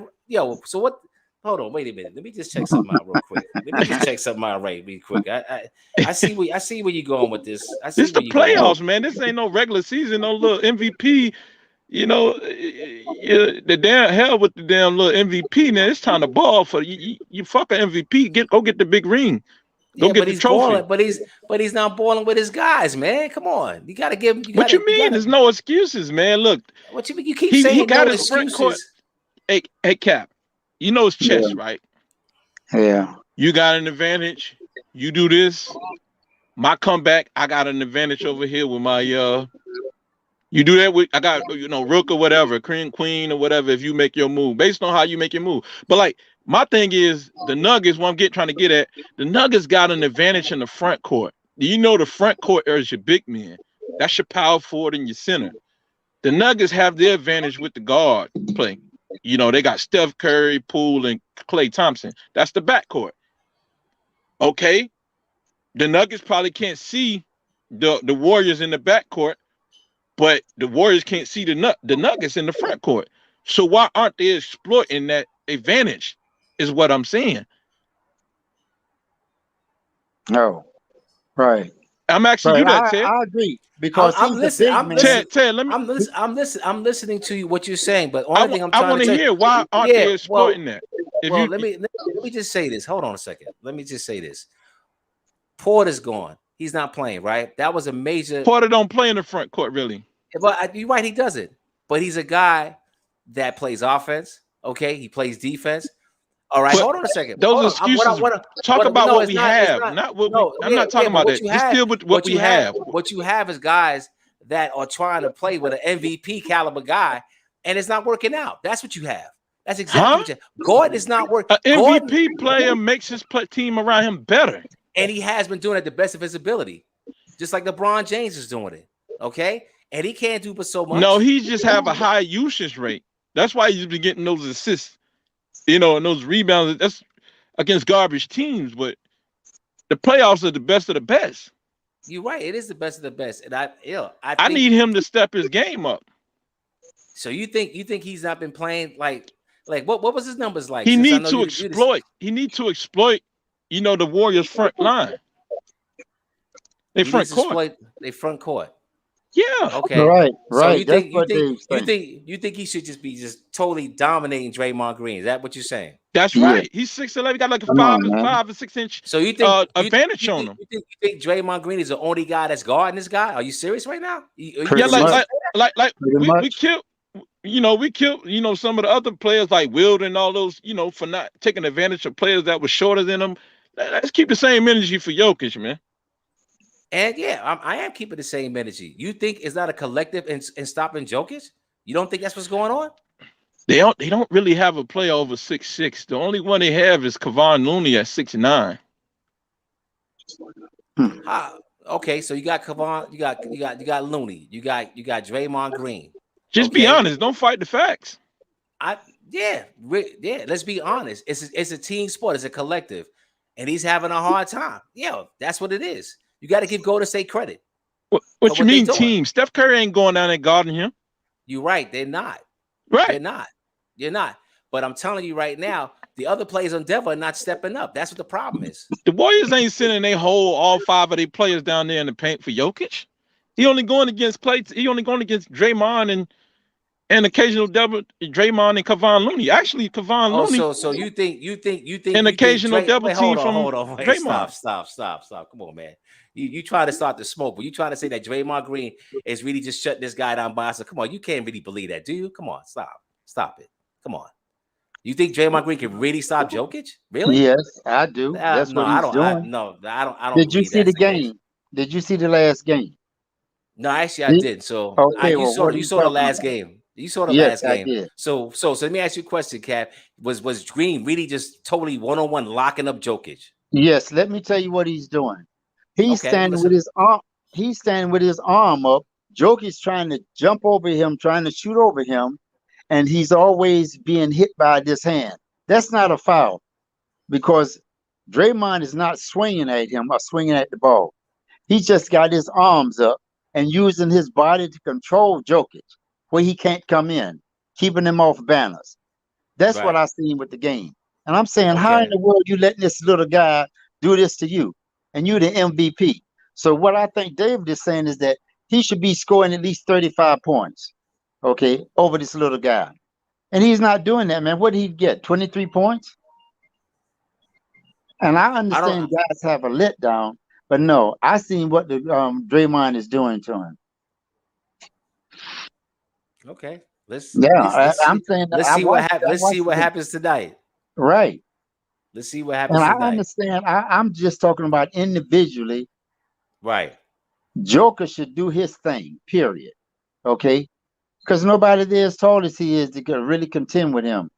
so what? Hold on, wait a minute. Let me just check something out real quick. Real quick. I see where you're going with this. I see This the where you're going. playoffs, man. This ain't no regular season, no little MVP. The damn hell with the damn little MVP. Now it's time to ball for you. Fuck an MVP. Go get the big ring. Go Yeah, get but the he's trophy. balling. But he's not balling with his guys, man. Come on, you got to give him. What you mean? There's no excuses, man. Look, what you mean? You keep he saying got no his front court. excuses. Hey, Cap. You know it's chess, right? Yeah. You got an advantage. You do this. My comeback, I got an advantage over here with my You do that with I got rook or whatever, queen or whatever. If you make your move, based on how you make your move. But like my thing is the Nuggets. What I'm trying to get at, the Nuggets got an advantage in the front court. Do you know the front court is your big men? That's your power forward and your center. The Nuggets have their advantage with the guard play. They got Steph Curry, Poole, and Klay Thompson. That's the backcourt. Okay, the Nuggets probably can't see the Warriors in the backcourt. But the Warriors can't see the Nuggets in the front court. So why aren't they exploiting that advantage? Is what I'm saying. No. Right. I'm asking you that, Ted. I agree because I'm he's listening. a big man. Ted, let me. I'm listening to you what you're saying, but only thing I'm trying I want to to hear why aren't they exploiting that? Let me just say this. Hold on a second. Let me just say this. Porter's gone. He's not playing, right? That was a major. Porter don't play in the front court, really. But you're right, he doesn't. But he's a guy that plays offense. Okay, he plays defense. All right, hold on a second. Those excuses. Talk about what we have, not what we. I'm not talking about that. Just deal with what we have. What you have is guys that are trying to play with an MVP caliber guy, and it's not working out. That's what you have. That's exactly what you have. Gordon is not working. An MVP player makes his team around him better, and he has been doing it at the best of his ability, just like LeBron James is doing it. Okay. And he can't do but so much. No, he just have a high usage rate. That's why he's been getting those assists, and those rebounds. That's against garbage teams, but the playoffs are the best of the best. You're right. It is the best of the best, and I need him to step his game up. So you think he's not been playing like what was his numbers like? He needs to exploit. He needs to exploit. The Warriors front line. They front court. Yeah. Okay. Right. So you think he should just be totally dominating Draymond Green? Is that what you're saying? That's right. He's 6'11". Got like a 5 or 6 inch. So you think advantage on him? You think Draymond Green is the only guy that's guarding this guy? Are you serious right now? Like we killed. We killed. Some of the other players like Wild and all those. For not taking advantage of players that were shorter than them. Let's keep the same energy for Jokic, man. And yeah, I am keeping the same energy. You think it's not a collective in stopping Jokic? You don't think that's what's going on? They don't really have a player over 6'6". The only one they have is Kevon Looney at 6'9". Okay, so you got Kevon, you got Looney, you got Draymond Green. Just be honest. Don't fight the facts. Let's be honest. It's a team sport. It's a collective, and he's having a hard time. Yeah, that's what it is. You got to give Golden State credit. What you mean, team? Steph Curry ain't going down there guarding him. You're right. They're not. Right. They're not. But I'm telling you right now, the other players on Denver are not stepping up. That's what the problem is. The Warriors ain't sending all 5 of their players down there in the paint for Jokic. He only going against Draymond and occasional double Draymond and Kevon Looney. Actually, Kevon Looney. So you think an occasional double team from Draymond. Stop. Come on, man. You try to start the smoke, but you try to say that Draymond Green is really just shutting this guy down by himself. Come on, you can't really believe that, do you? Come on, stop it. Come on. You think Draymond Green can really stop Jokic? Really? Yes, I do. That's what he's doing. I don't. Did you see the game? Did you see the last game? No, actually, I See? did. So Okay, well, what are you you saw the talking last about? game. You saw the Yes, last I game. did. So let me ask you a question, Cap. Was Green really just totally 1-on-1 locking up Jokic? Yes, let me tell you what he's doing. He's Okay, I'm standing with listening. his arm. He's standing with his arm up. Jokic's trying to jump over him, trying to shoot over him, and he's always being hit by this hand. That's not a foul because Draymond is not swinging at him or swinging at the ball. He's just got his arms up and using his body to control Jokic where he can't come in, keeping him off balance. That's what Right. I seen with the game. And I'm saying, how in Okay. the world you letting this little guy do this to you? And you the MVP. So what I think David is saying is that he should be scoring at least 35 points, okay, over this little guy. And he's not doing that, man. What did he get? 23 points? And I I don't. understand guys have a letdown, but no, I seen what the Draymond is doing to him. Okay. Yeah, I'm saying that Let's see I let's see watched the what game. happens tonight. Right. Let's see what And happens I tonight. understand. I'm just talking about individually. Right. Joker should do his thing, period. Okay? Because nobody there as tall as he is to really contend with him.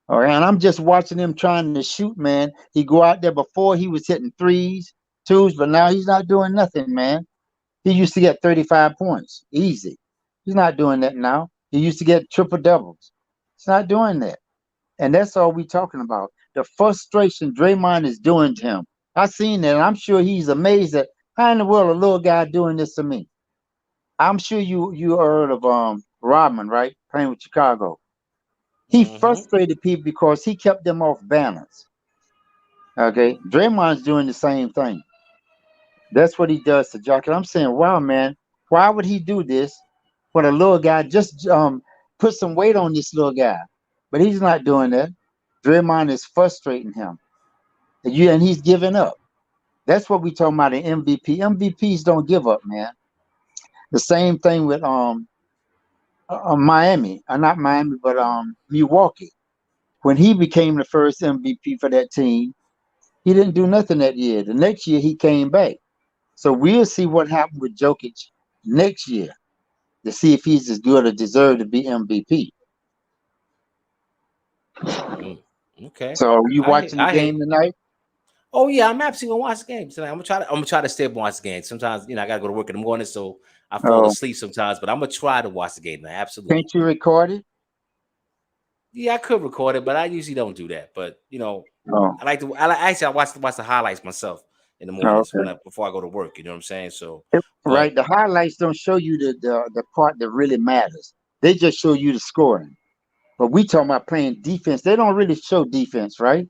All right. And I'm just watching him trying to shoot, man. He go out there before he was hitting threes, twos, but now he's not doing nothing, man. He used to get 35 points. Easy. He's not doing that now. He used to get triple doubles. He's not doing that. And that's all we talking about. The frustration Draymond is doing to him. I seen that, and I'm sure he's amazed at how in the world a little guy doing this to me. I'm sure you heard of Rodman, right? Playing with Chicago. He Mm-hmm. frustrated people because he kept them off balance. Okay, Draymond's doing the same thing. That's what he does to Jock. And I'm saying, wow, man, why would he do this when a little guy just put some weight on this little guy? But he's not doing that. Draymond is frustrating him. And he's giving up. That's what we talking about in MVP. MVPs don't give up, man. The same thing with Miami, not Miami, but Milwaukee. When he became the first MVP for that team, he didn't do nothing that year. The next year he came back. So we'll see what happened with Jokic next year to see if he's as good or deserve to be MVP. Mm. Okay. So are you watching the I hear. game tonight? Oh yeah, I'm actually gonna watch the game tonight. I'm gonna try to stay up and watch the game. Sometimes, I gotta go to work in the morning, so I fall Oh, asleep sometimes, but I'm gonna try to watch the game tonight. Absolutely. can't you record it? Yeah, I could record it, but I usually don't do that. But Oh, I like to. Actually, I watch the highlights myself in the mornings okay. before I go to work. You know what I'm saying? So, Right. but The highlights don't show you the part that really matters. They just show you the scoring. But we talking about playing defense. They don't really show defense, right?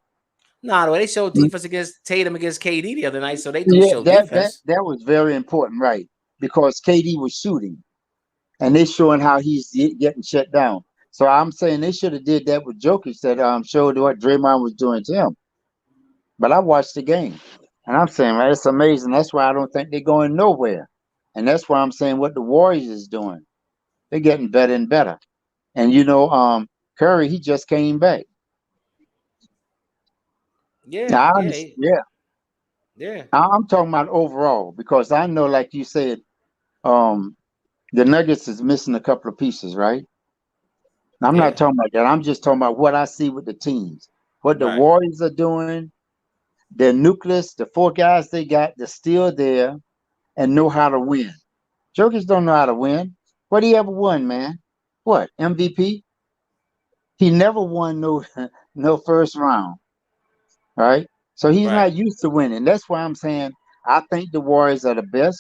nah, the way they showed Mm. defense against Tatum against KD the other night, so they do Yeah, show that defense. that was very important, right? Because KD was shooting, and they showing how he's getting shut down. So I'm saying they should have did that with Jokic that showed what Draymond was doing to him. But I watched the game, and I'm saying, man, it's amazing. That's why I don't think they're going nowhere, and that's why I'm saying what the Warriors is doing. They're getting better and better. And Curry, he just came back. Yeah, Now, yeah, yeah, yeah, I'm talking about overall because I know, like you said, um, the Nuggets is missing a couple of pieces, right? I'm not yeah. talking about that. I'm just talking about what I see with the teams, what the Right, Warriors are doing, their nucleus, the four guys they got, they're still there and know how to win. Jokers don't know how to win. What he ever won, man? What MVP? He never won no no first round. Right? So he's right. not used to winning. That's why I'm saying I think the Warriors are the best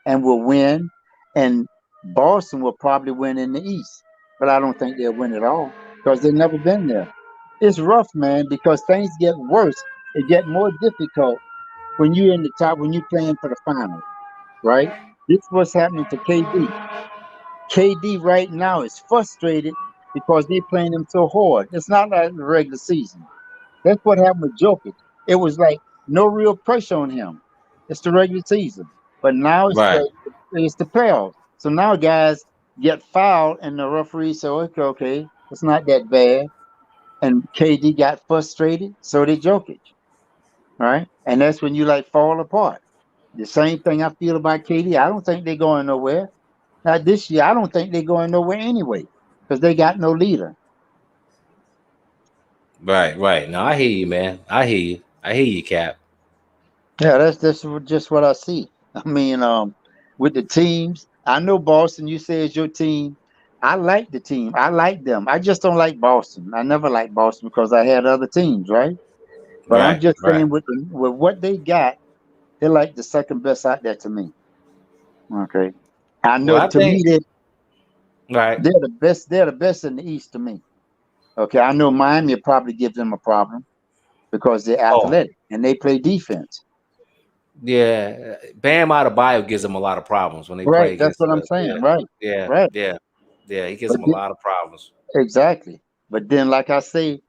and will win, and Boston will probably win in the East. But I don't think they'll win at all because they've never been there. It's rough, man, because things get worse. It get more difficult when you're in the top, when you're playing for the finals, right? This is what's happening to KD. KD right now is frustrated because they're playing him so hard. It's not like the regular season. That's what happened with Jokic. It was like no real pressure on him. It's the regular season, but now Right. it's the playoffs. So now guys get fouled, and the referee said, "Okay, it's not that bad." And KD got frustrated, so did Jokic, right? And that's when you like fall apart. The same thing I feel about KD. I don't think they're going nowhere. Not this year. I don't think they're going nowhere anyway because they got no leader. Right, right. No, I hear you, man. I hear you. I hear you, Cap. Yeah, that's just what I see. I mean, with the teams, I know Boston. You say it's your team. I like the team. I like them. I just don't like Boston. I never liked Boston because I had other teams, right? But I'm Right, just right. saying with what they got, they're like the second best out there to me. Okay, I Well, know I to think me right. they're the best. They're the best in the East to me. Okay, I know Miami will probably give them a problem because they're Oh, athletic and they play defense. yeah. Bam Adebayo gives them a lot of problems when they Right, play that's against what I'm the saying. Right, yeah, right. yeah, yeah. He gives But them a lot of problems. exactly. But then, like I say,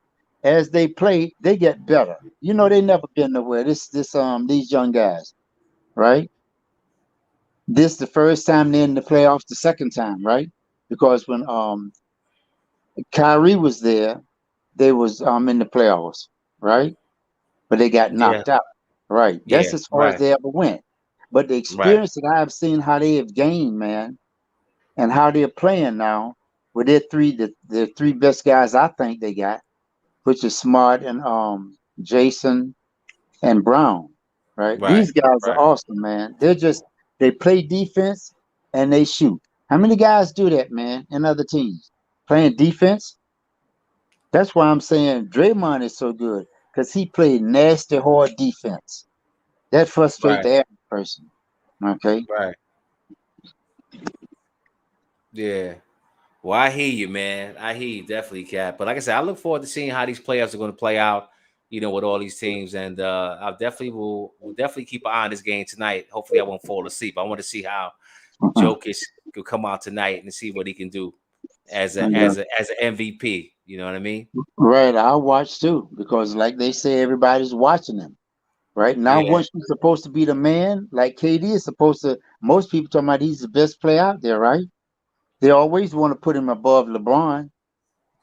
as they play, they get better. You know, they never been nowhere. These young guys, right? This the first time they're in the playoffs. The second time, right? Because when Kyrie was there, they was in the playoffs, right? But they got Yeah, knocked out. Right. yeah. That's as far as Right, they ever went. But the right, experience that I've seen how they have gained, man, and how they're playing now with their three best guys I think they got, which is Smart and Jason and Brown. Right. right, These guys are right, awesome, man. They play defense and they shoot. How many guys do that, man, in other teams? Playing defense? That's why I'm saying Draymond is so good. Because he played nasty hard defense. That frustrates right, the average person. Okay. right. Yeah. Well, I hear you, man. I hear you definitely, Cap. But like I said, I look forward to seeing how these playoffs are going to play out. With all these teams, and I definitely will definitely keep an eye on this game tonight. Hopefully, I won't fall asleep. I want to see how Jokic could come out tonight and see what he can do as a Yeah. as an MVP. You know what I mean? Right. I'll watch too because, like they say, everybody's watching him. Right now, Yeah, once you're supposed to be the man, like KD is supposed to. Most people talking about he's the best player out there, right? They always want to put him above LeBron.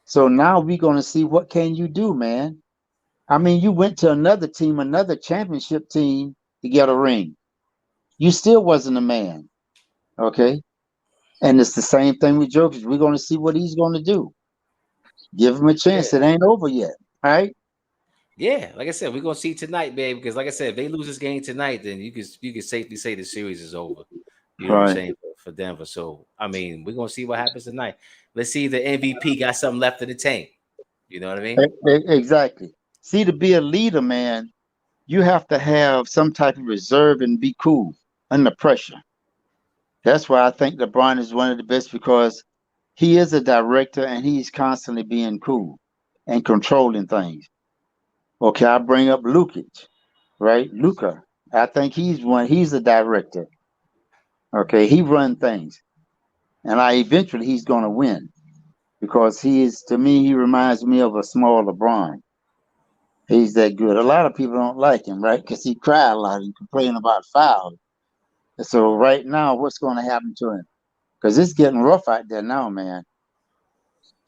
So now we're going to see what can you do, man. I mean, you went to another team, another championship team to get a ring. You still wasn't a man, okay? And it's the same thing with Jokic. We're going to see what he's going to do. Give him a yeah, chance. It ain't over yet, right? yeah. Like I said, we're gonna see tonight, babe. Because like I said, if they lose this game tonight, then you can safely say the series is over. You know what I'm Right. saying for Denver. So I mean, we're gonna see what happens tonight. Let's see if the MVP got something left in the tank. You know what I mean? Exactly. See, to be a leader, man, you have to have some type of reserve and be cool under pressure. That's why I think LeBron is one of the best because he is a director and he's constantly being cool and controlling things. Okay, I bring up Lukic, right? Luca. I think he's a director. Okay, he run things. And I eventually he's gonna win because to me, he reminds me of a small LeBron. He's that good. A lot of people don't like him, right? Because he cry a lot and complain about fouls. So right now, what's going to happen to him? Because it's getting rough out there now, man.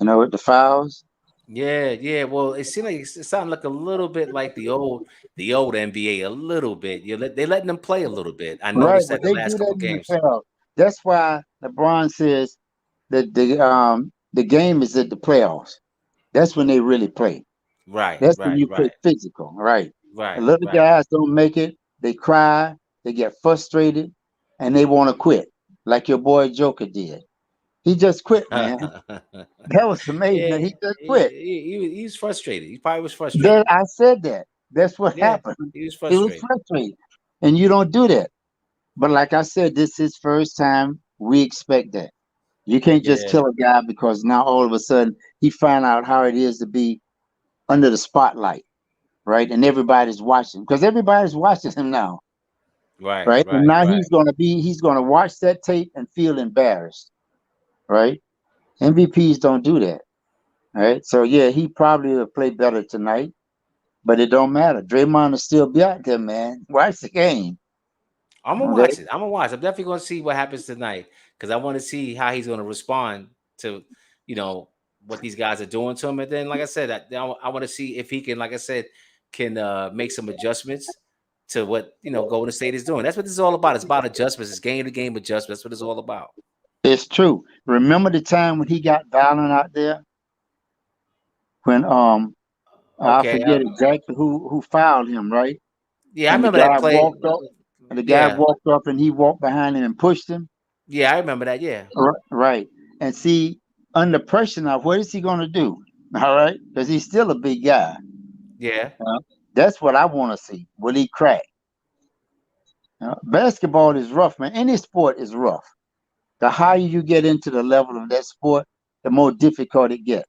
With the fouls. Yeah, yeah. Well, it seemed like it sounded like a little bit like the old NBA, a little bit. They letting them play a little bit. I Right, noticed but that the they do last couple that in the games. playoffs. That's why LeBron says that the game is at the playoffs. That's when they really play. Right, That's when right, you play right, physical, right? The right, little right. guys don't make it. They cry. They get frustrated, and they want to quit, like your boy Joker did. He just quit, man. That was amazing. Yeah, He just quit. he was frustrated. He probably was That frustrated. I said that. That's what Yeah, happened. he was He was frustrated. frustrated, and you don't do that. But like I said, this is first time we expect that. You can't just Yeah. kill a guy because now all of a sudden he find out how it is to be under the spotlight, right? And everybody's watching because everybody's watching him now, Right, right? And right, now right. he's gonna watch that tape and feel embarrassed, right? MVPs don't do that, right? So yeah, he probably will play better tonight, but it don't matter. Draymond will still be out there, man. Watch the game. I'm gonna Okay? watch it. I'm gonna watch. I'm definitely gonna see what happens tonight because I want to see how he's gonna respond to, you know, what these guys are doing to him. And then, like I said, I want to see if he can, like I said, can make some adjustments to what Golden State is doing. That's what this is all about. It's about adjustments. It's game to game adjustments. That's what it's all about. It's true. Remember the time when he got violent out there? When I Okay. forget exactly who fouled him, right? Yeah, I And the remember that guy play. walked up, and the guy Yeah. walked up, and he walked behind him and pushed him. Yeah, I remember that. Yeah. Right. And see, under pressure now, what is he going to do? All right, because he's still a big guy. Yeah. That's what I want to see. Will he crack? Basketball is rough, man. Any sport is rough. The higher you get into the level of that sport, the more difficult it gets.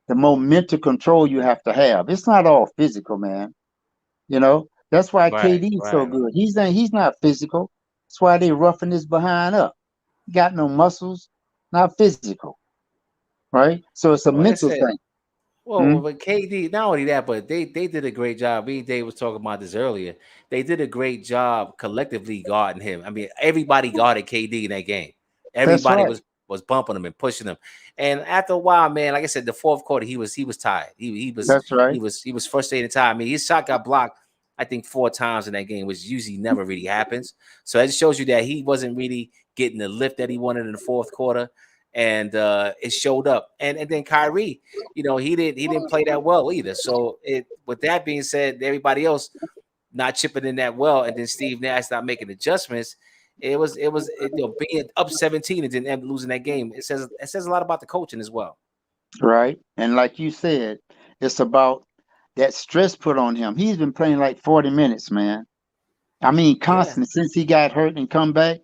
The more mental control you have to have. It's not all physical, man. That's why Right. KD is so Right. good. He's not physical. That's why they roughing his behind up. He got no muscles, not physical, right? So it's a Well, like I mental said, thing. well, but KD, not only that, but they did a great job. Me and Dave was talking about this earlier. They did a great job collectively guarding him. I mean, everybody guarded KD in that game. That's Everybody right. was bumping him and pushing him. And after a while, man, like I said, the fourth quarter, he was tired. That's right. He was frustrated and tired. I mean, his shot got blocked, I think, 4 times in that game, which usually never really happens. So that just shows you that he wasn't really getting the lift that he wanted in the fourth quarter. And it showed up. And then Kyrie, he didn't play that well either. So with that being said, everybody else not chipping in that well, and then Steve Nash not making adjustments. Being up 17 and then end up losing that game. It says a lot about the coaching as well. Right. And like you said, it's about that stress put on him. He's been playing like 40 minutes, man. I mean, Yeah. constantly since he got hurt and come back,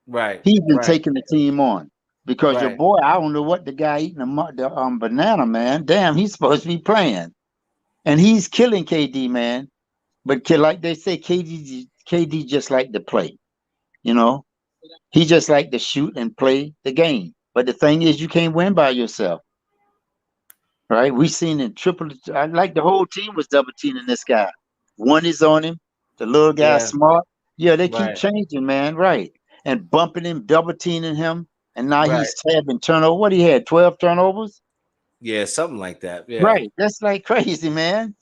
Right. he's been Right. taking the team on. Because your Right. boy, I don't know what the guy eating the banana, man. Damn, he's supposed to be playing. And he's killing KD, man. But like they say, KD just like to play. You know, he just like to shoot and play the game. But the thing is, you can't win by yourself, right? We seen in triple. I like the whole team was double teaming this guy. One is on him. The little guy Yeah. smart. Yeah, they keep Right. changing, man. Right, and bumping him, double teaming him, and now Right. he's having turnover. What he had, 12 turnovers. Yeah. Something like that. Yeah. Right, that's like crazy, man.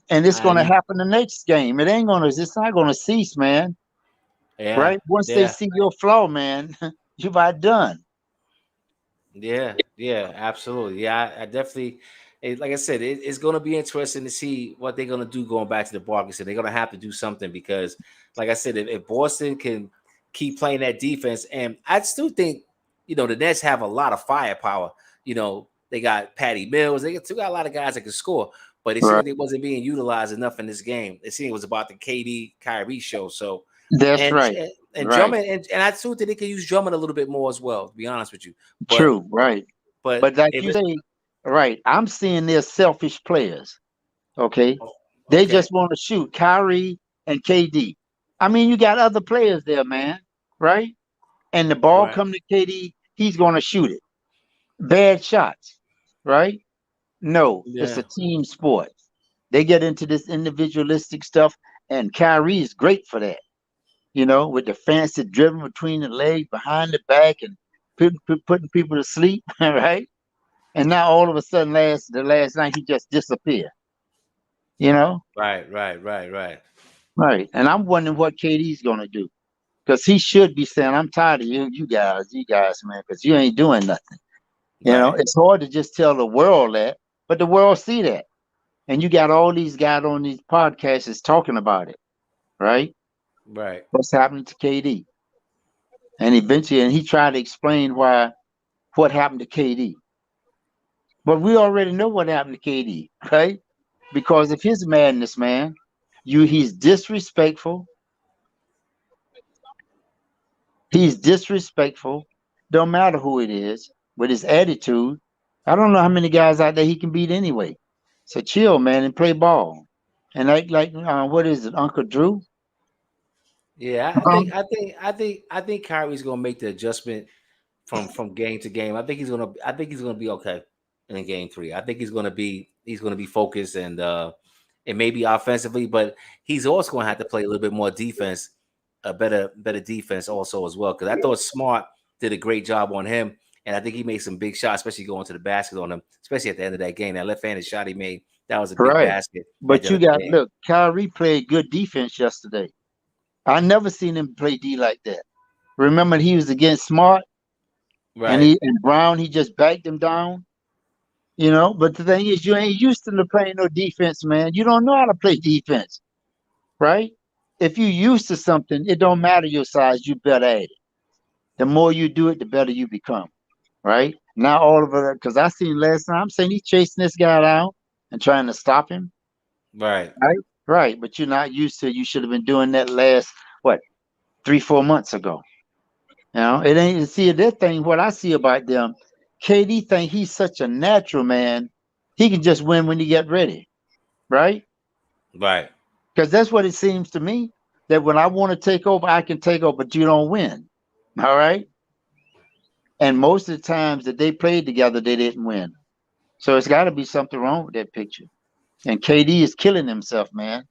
And it's going to And happen the next game. It ain't gonna. It's not going to cease, man. yeah. Right. Once they Yeah. see your flaw, man, you about done. Yeah, yeah, absolutely. Yeah, I definitely, like I said, it's going to be interesting to see what they're going to do going back to the Barclays. And they're going to have to do something because, like I said, if Boston can keep playing that defense, and I still think, the Nets have a lot of firepower. They got Patty Mills. They still got a lot of guys that can score, but it seemed Right. like they wasn't being utilized enough in this game. It seemed it was about the KD Kyrie show. So, That's and right. and Right. Drummond, and I still think they can use Drummond a little bit more as well, to be honest with you. But True. Right. but But like if you it, say, right, I'm seeing they're selfish players. Okay. oh, They okay, just want to shoot Kyrie and KD. I mean, you got other players there, man. Right? And the ball right, come to KD, he's gonna shoot it. Bad shots. Right? No, it's a yeah, team sport. They get into this individualistic stuff, and Kyrie is great for that. With the fancy driven between the legs, behind the back, and putting people to sleep, right? And now all of a sudden, the last night, he just disappeared. You know, right. right? And I'm wondering what KD's gonna do because he should be saying, "I'm tired of you guys, man, because you ain't doing nothing." Right, It's hard to just tell the world that, but the world see that, and you got all these guys on these podcasts is talking about it, right? right. What's happening to KD? And eventually, and he tried to explain what happened to KD. But we already know what happened to KD, right? Because of his madness, man. He's disrespectful. He's disrespectful. Don't matter who it is. With his attitude, I don't know how many guys out there he can beat anyway. So chill, man, and play ball. And like what is it, Uncle Drew? Yeah, I think Kyrie's gonna make the adjustment from game to game. I think he's gonna be okay in game three. I think he's gonna be focused and maybe offensively, but he's also gonna have to play a little bit more defense, a better defense also as well. Because I thought Smart did a great job on him, and I think he made some big shots, especially going to the basket on him, especially at the end of that game. That left-handed shot he made That was a big Right. basket at But the end you of the got game. look, Kyrie played good defense yesterday. I never seen him play D like that. Remember he was against Smart and Right, he Brown, he just backed him down, you know. But the thing is, you ain't used to playing no defense, man. You don't know how to play defense, right? If you used to something, it don't matter your size, you better at it. The more you do it, the better you become, right? Now all of it, because I seen last time, I'm saying he's chasing this guy down and trying to stop him, right. right? Right, but you're not used to. You should have been doing that last what 3 4 months ago. You know, it ain't see that thing. What I see about them, KD think he's such a natural man. He can just win when he get ready, right? Right. Because that's what it seems to me. That when I want to take over, I can take over, but you don't win. All right. And most of the times that they played together, they didn't win. So it's got to be something wrong with that picture. And KD is killing himself, man.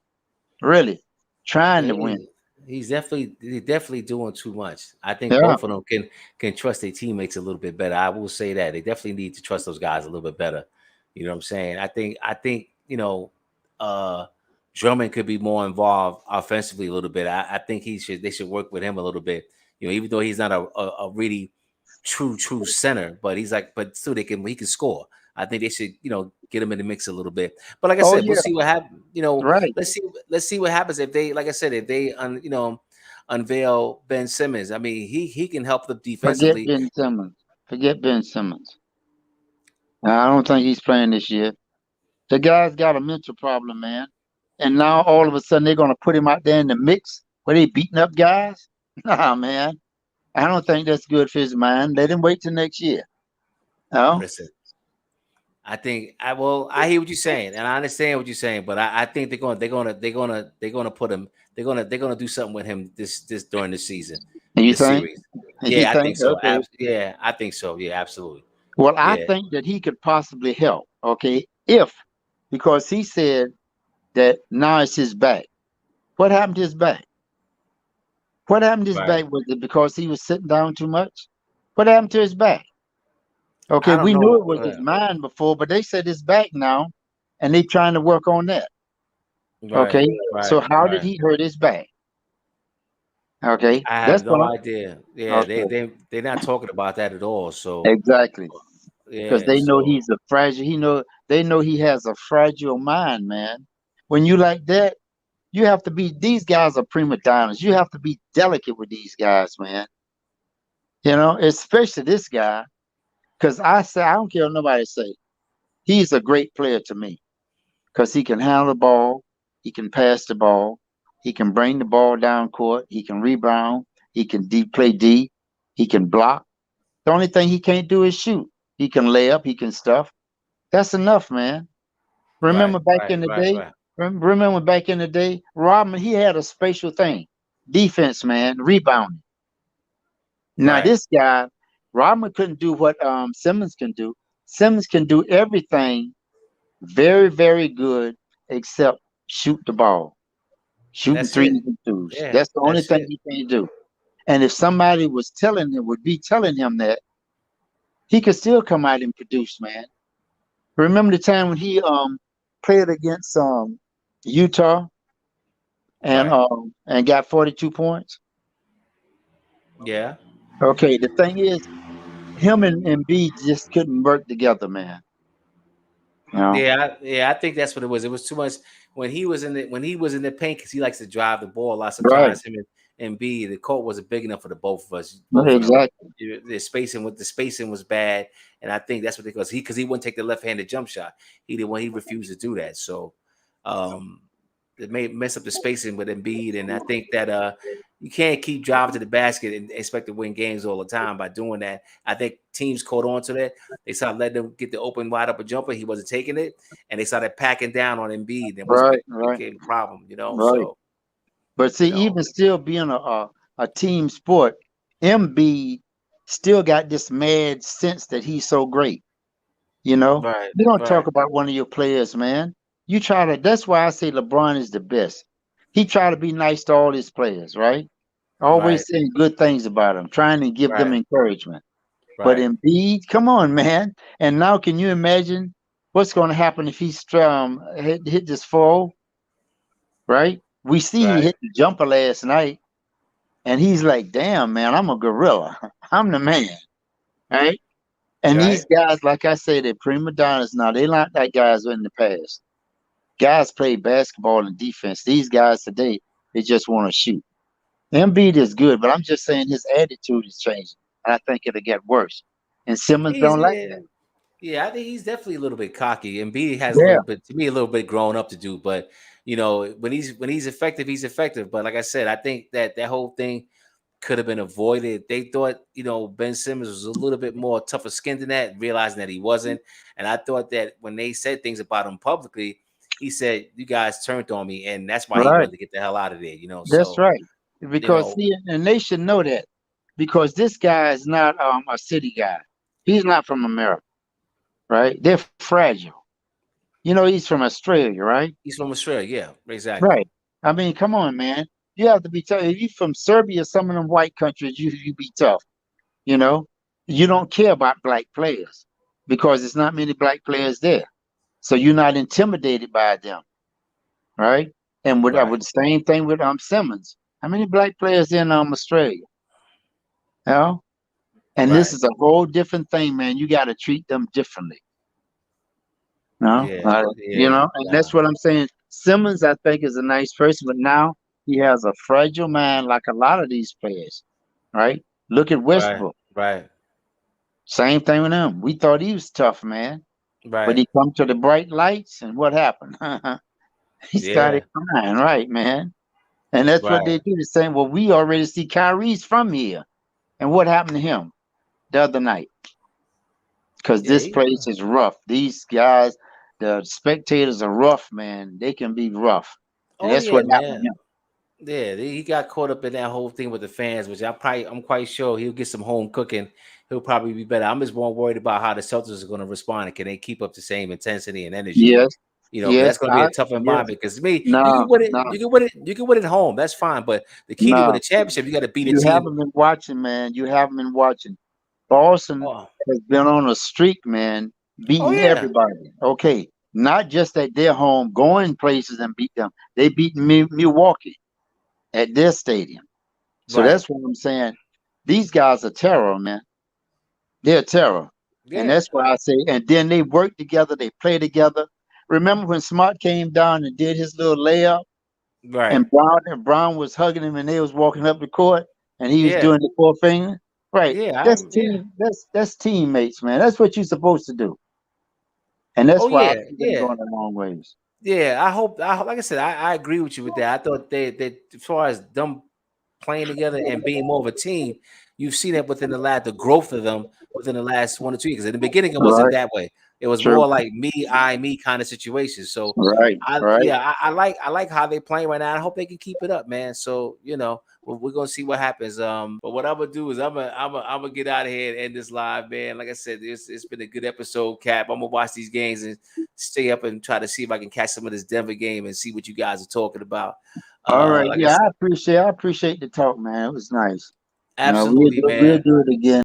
Really, trying Yeah, to win. he's definitely doing too much. I think Yeah. both of them can trust their teammates a little bit better. I will say that they definitely need to trust those guys a little bit better. You know what I'm saying? I think Drummond could be more involved offensively a little bit. I think they should work with him a little bit. You know, even though he's not a really true center, but but still he can score. I think they should, get him in the mix a little bit. But like I Oh said, we'll yeah. see what happens. Right. Let's see what happens if they, like I said, if they unveil Ben Simmons. I mean, he can help them Forget defensively. Ben Simmons. Forget Ben Simmons. I don't think he's playing this year. The guy's got a mental problem, man. And now all of a sudden they're gonna put him out there in the mix where they beating up guys. Nah, man. I don't think that's good for his mind. Let him wait till next year. Oh, Listen, I hear what you're saying, and I understand what you're saying, but I think they're gonna put him. They're gonna do something with him this during the season, you this think? series. You Yeah, I think? think so. Okay. Yeah, I think so. Yeah, absolutely. Well, I Yeah. think that he could possibly help. Okay, if because he said that now it's his back. What happened to his back? What happened to his Right. back? Was it because he was sitting down too much? What happened to his back? Okay, I don't we knew know. it was his mind before, but they said it's back now, and they trying to work on that. Right. Okay, so Right. how did Right. he hurt his back? Okay, I that's have no what. idea. Yeah, Okay, they're not talking about that at all. So exactly, because yeah. they know So he's a fragile. They know he has a fragile mind, man. When you like that, you have to be. These guys are prima donnas. You have to be delicate with these guys, man. You know, especially this guy, because I say I don't care what nobody say. He's a great player to me because he can handle the ball, he can pass the ball, he can bring the ball down court, he can rebound, he can play D, he can block. The only thing he can't do is shoot. He can lay up, he can stuff. That's enough, man. right. Remember back Right. in the Right. day? Right. Remember back in the day, Rodman, he had a special thing. Defense, man, rebounding. Now Right. this guy, Rodman couldn't do what Simmons can do. Simmons can do everything very, very good except shoot the ball. Shooting That's it. threes and twos. Yeah. That's the only That's thing it. he can't do. And if somebody would be telling him that, he could still come out and produce, man. Remember the time when he played against Utah Right. and got 42 points? Yeah. Okay, the thing is, him and B just couldn't work together, man. You know? Yeah, I think that's what it was. It was too much when he was in the paint because he likes to drive the ball a lot. Right. Sometimes him and B, the court wasn't big enough for the both of us, both of them. Exactly. The spacing was bad, and I think that's what because he wouldn't take the left-handed jump shot. He refused to do that. So it may mess up the spacing with Embiid, and I think that you can't keep driving to the basket and expect to win games all the time by doing that. I think teams caught on to that. They started letting him get the open wide open jumper. He wasn't taking it, and they started packing down on Embiid. And Right, right, became a problem, right. So But you see, know, even still being a team sport, Embiid still got this mad sense that he's so great. You know, right, you don't talk right, about one of your players, man. You try to. That's why I say LeBron is the best. He try to be nice to all his players, right? right, Always saying good things about them, trying to give them right, encouragement. But right. Embiid, come on, man. And now, can you imagine what's going to happen if he hit this fall, right? We see he Right. hit the jumper last night, and he's like, "Damn, man, I'm a gorilla. I'm the man." Right? And these Right. guys, like I say, they're prima donnas now. They not like guys in the past. Guys play basketball and defense. These guys today, they just want to shoot. Embiid is good, but I'm just saying his attitude is changing. And I think it'll get worse. And Simmons He's don't like yeah. that. Yeah, I think he's definitely a little bit cocky, and B has a Yeah, little bit, to me, a little bit grown up to do. But when he's effective, he's effective. But like I said, I think that whole thing could have been avoided. They thought, Ben Simmons was a little bit more tougher skinned than that, realizing that he wasn't. And I thought that when they said things about him publicly, he said, "You guys turned on me," and that's why he right. wanted to get the hell out of there. That's So right. you Because know, see, and they should know that because this guy is not a city guy. He's not from America, right? They're fragile. He's from Australia, right? he's from Australia. Yeah, exactly. Right. I mean, come on, man. You have to be tough. If you from Serbia, some of them white countries, you be tough. You know, you don't care about black players because there's not many black players there. So you're not intimidated by them, right? And with Right, the same thing with Simmons. How many black players in Australia? You know? And this right. is a whole different thing, man. You got to treat them differently. No, Yeah, yeah. and that's what I'm saying. Simmons, I think, is a nice person, but now he has a fragile mind, like a lot of these players, right? Look at Right, Westbrook. right, Same thing with him. We thought he was tough, man, but right. he come to the bright lights, and what happened? He started Yeah, crying, right, man? And that's what they right. do. They're saying, "Well, we already see Kyrie's from here," and what happened to him the other night? Because Yeah, this place is rough. These guys, the spectators are rough, man. They can be rough, and oh that's yeah, what happened man. to him. Yeah, he got caught up in that whole thing with the fans, which I'm quite sure he'll get some home cooking. He'll probably be better. I'm just more worried about how the Celtics are going to respond and can they keep up the same intensity and energy. Yes, Because yes, that's going to be a tough yes. environment. Because to me, you can No, win it, no, you can win it at home. That's fine. But the key to win no. a championship, you got to beat a You team. haven't been watching, man. You haven't been watching. Boston Oh, has been on a streak, man, oh beating yeah, everybody. Okay, not just at their home, going places and beat them. They beat Milwaukee at their stadium. So right. that's what I'm saying. These guys are terror, man. They're terror. And Yeah, that's why I say, and then they work together, they play together. Remember when Smart came down and did his little layup right. and Brown was hugging him and they was walking up the court and he was Yeah, doing the four finger? Right. yeah, That's yeah. team, that's teammates, man. That's what you're supposed to do. And that's Oh why I yeah, see them yeah. going a long ways. Yeah, like I said, I agree with you with that. I thought they as far as them playing together and being more of a team, you've seen that within the growth of them within the last 1 or 2 years. In the beginning, it wasn't Right. that way. It was True. more like me kind of situation. So Right. Right. I like how they playing right now. I hope they can keep it up, man. So we're gonna see what happens. But what I'm gonna do is I'm gonna get out of here and end this live, man. Like I said, it's been a good episode, Cap. I'm gonna watch these games and stay up and try to see if I can catch some of this Denver game and see what you guys are talking about. All right. Like I Yeah, said, I appreciate the talk, man. It was nice. absolutely, We'll man. do it again.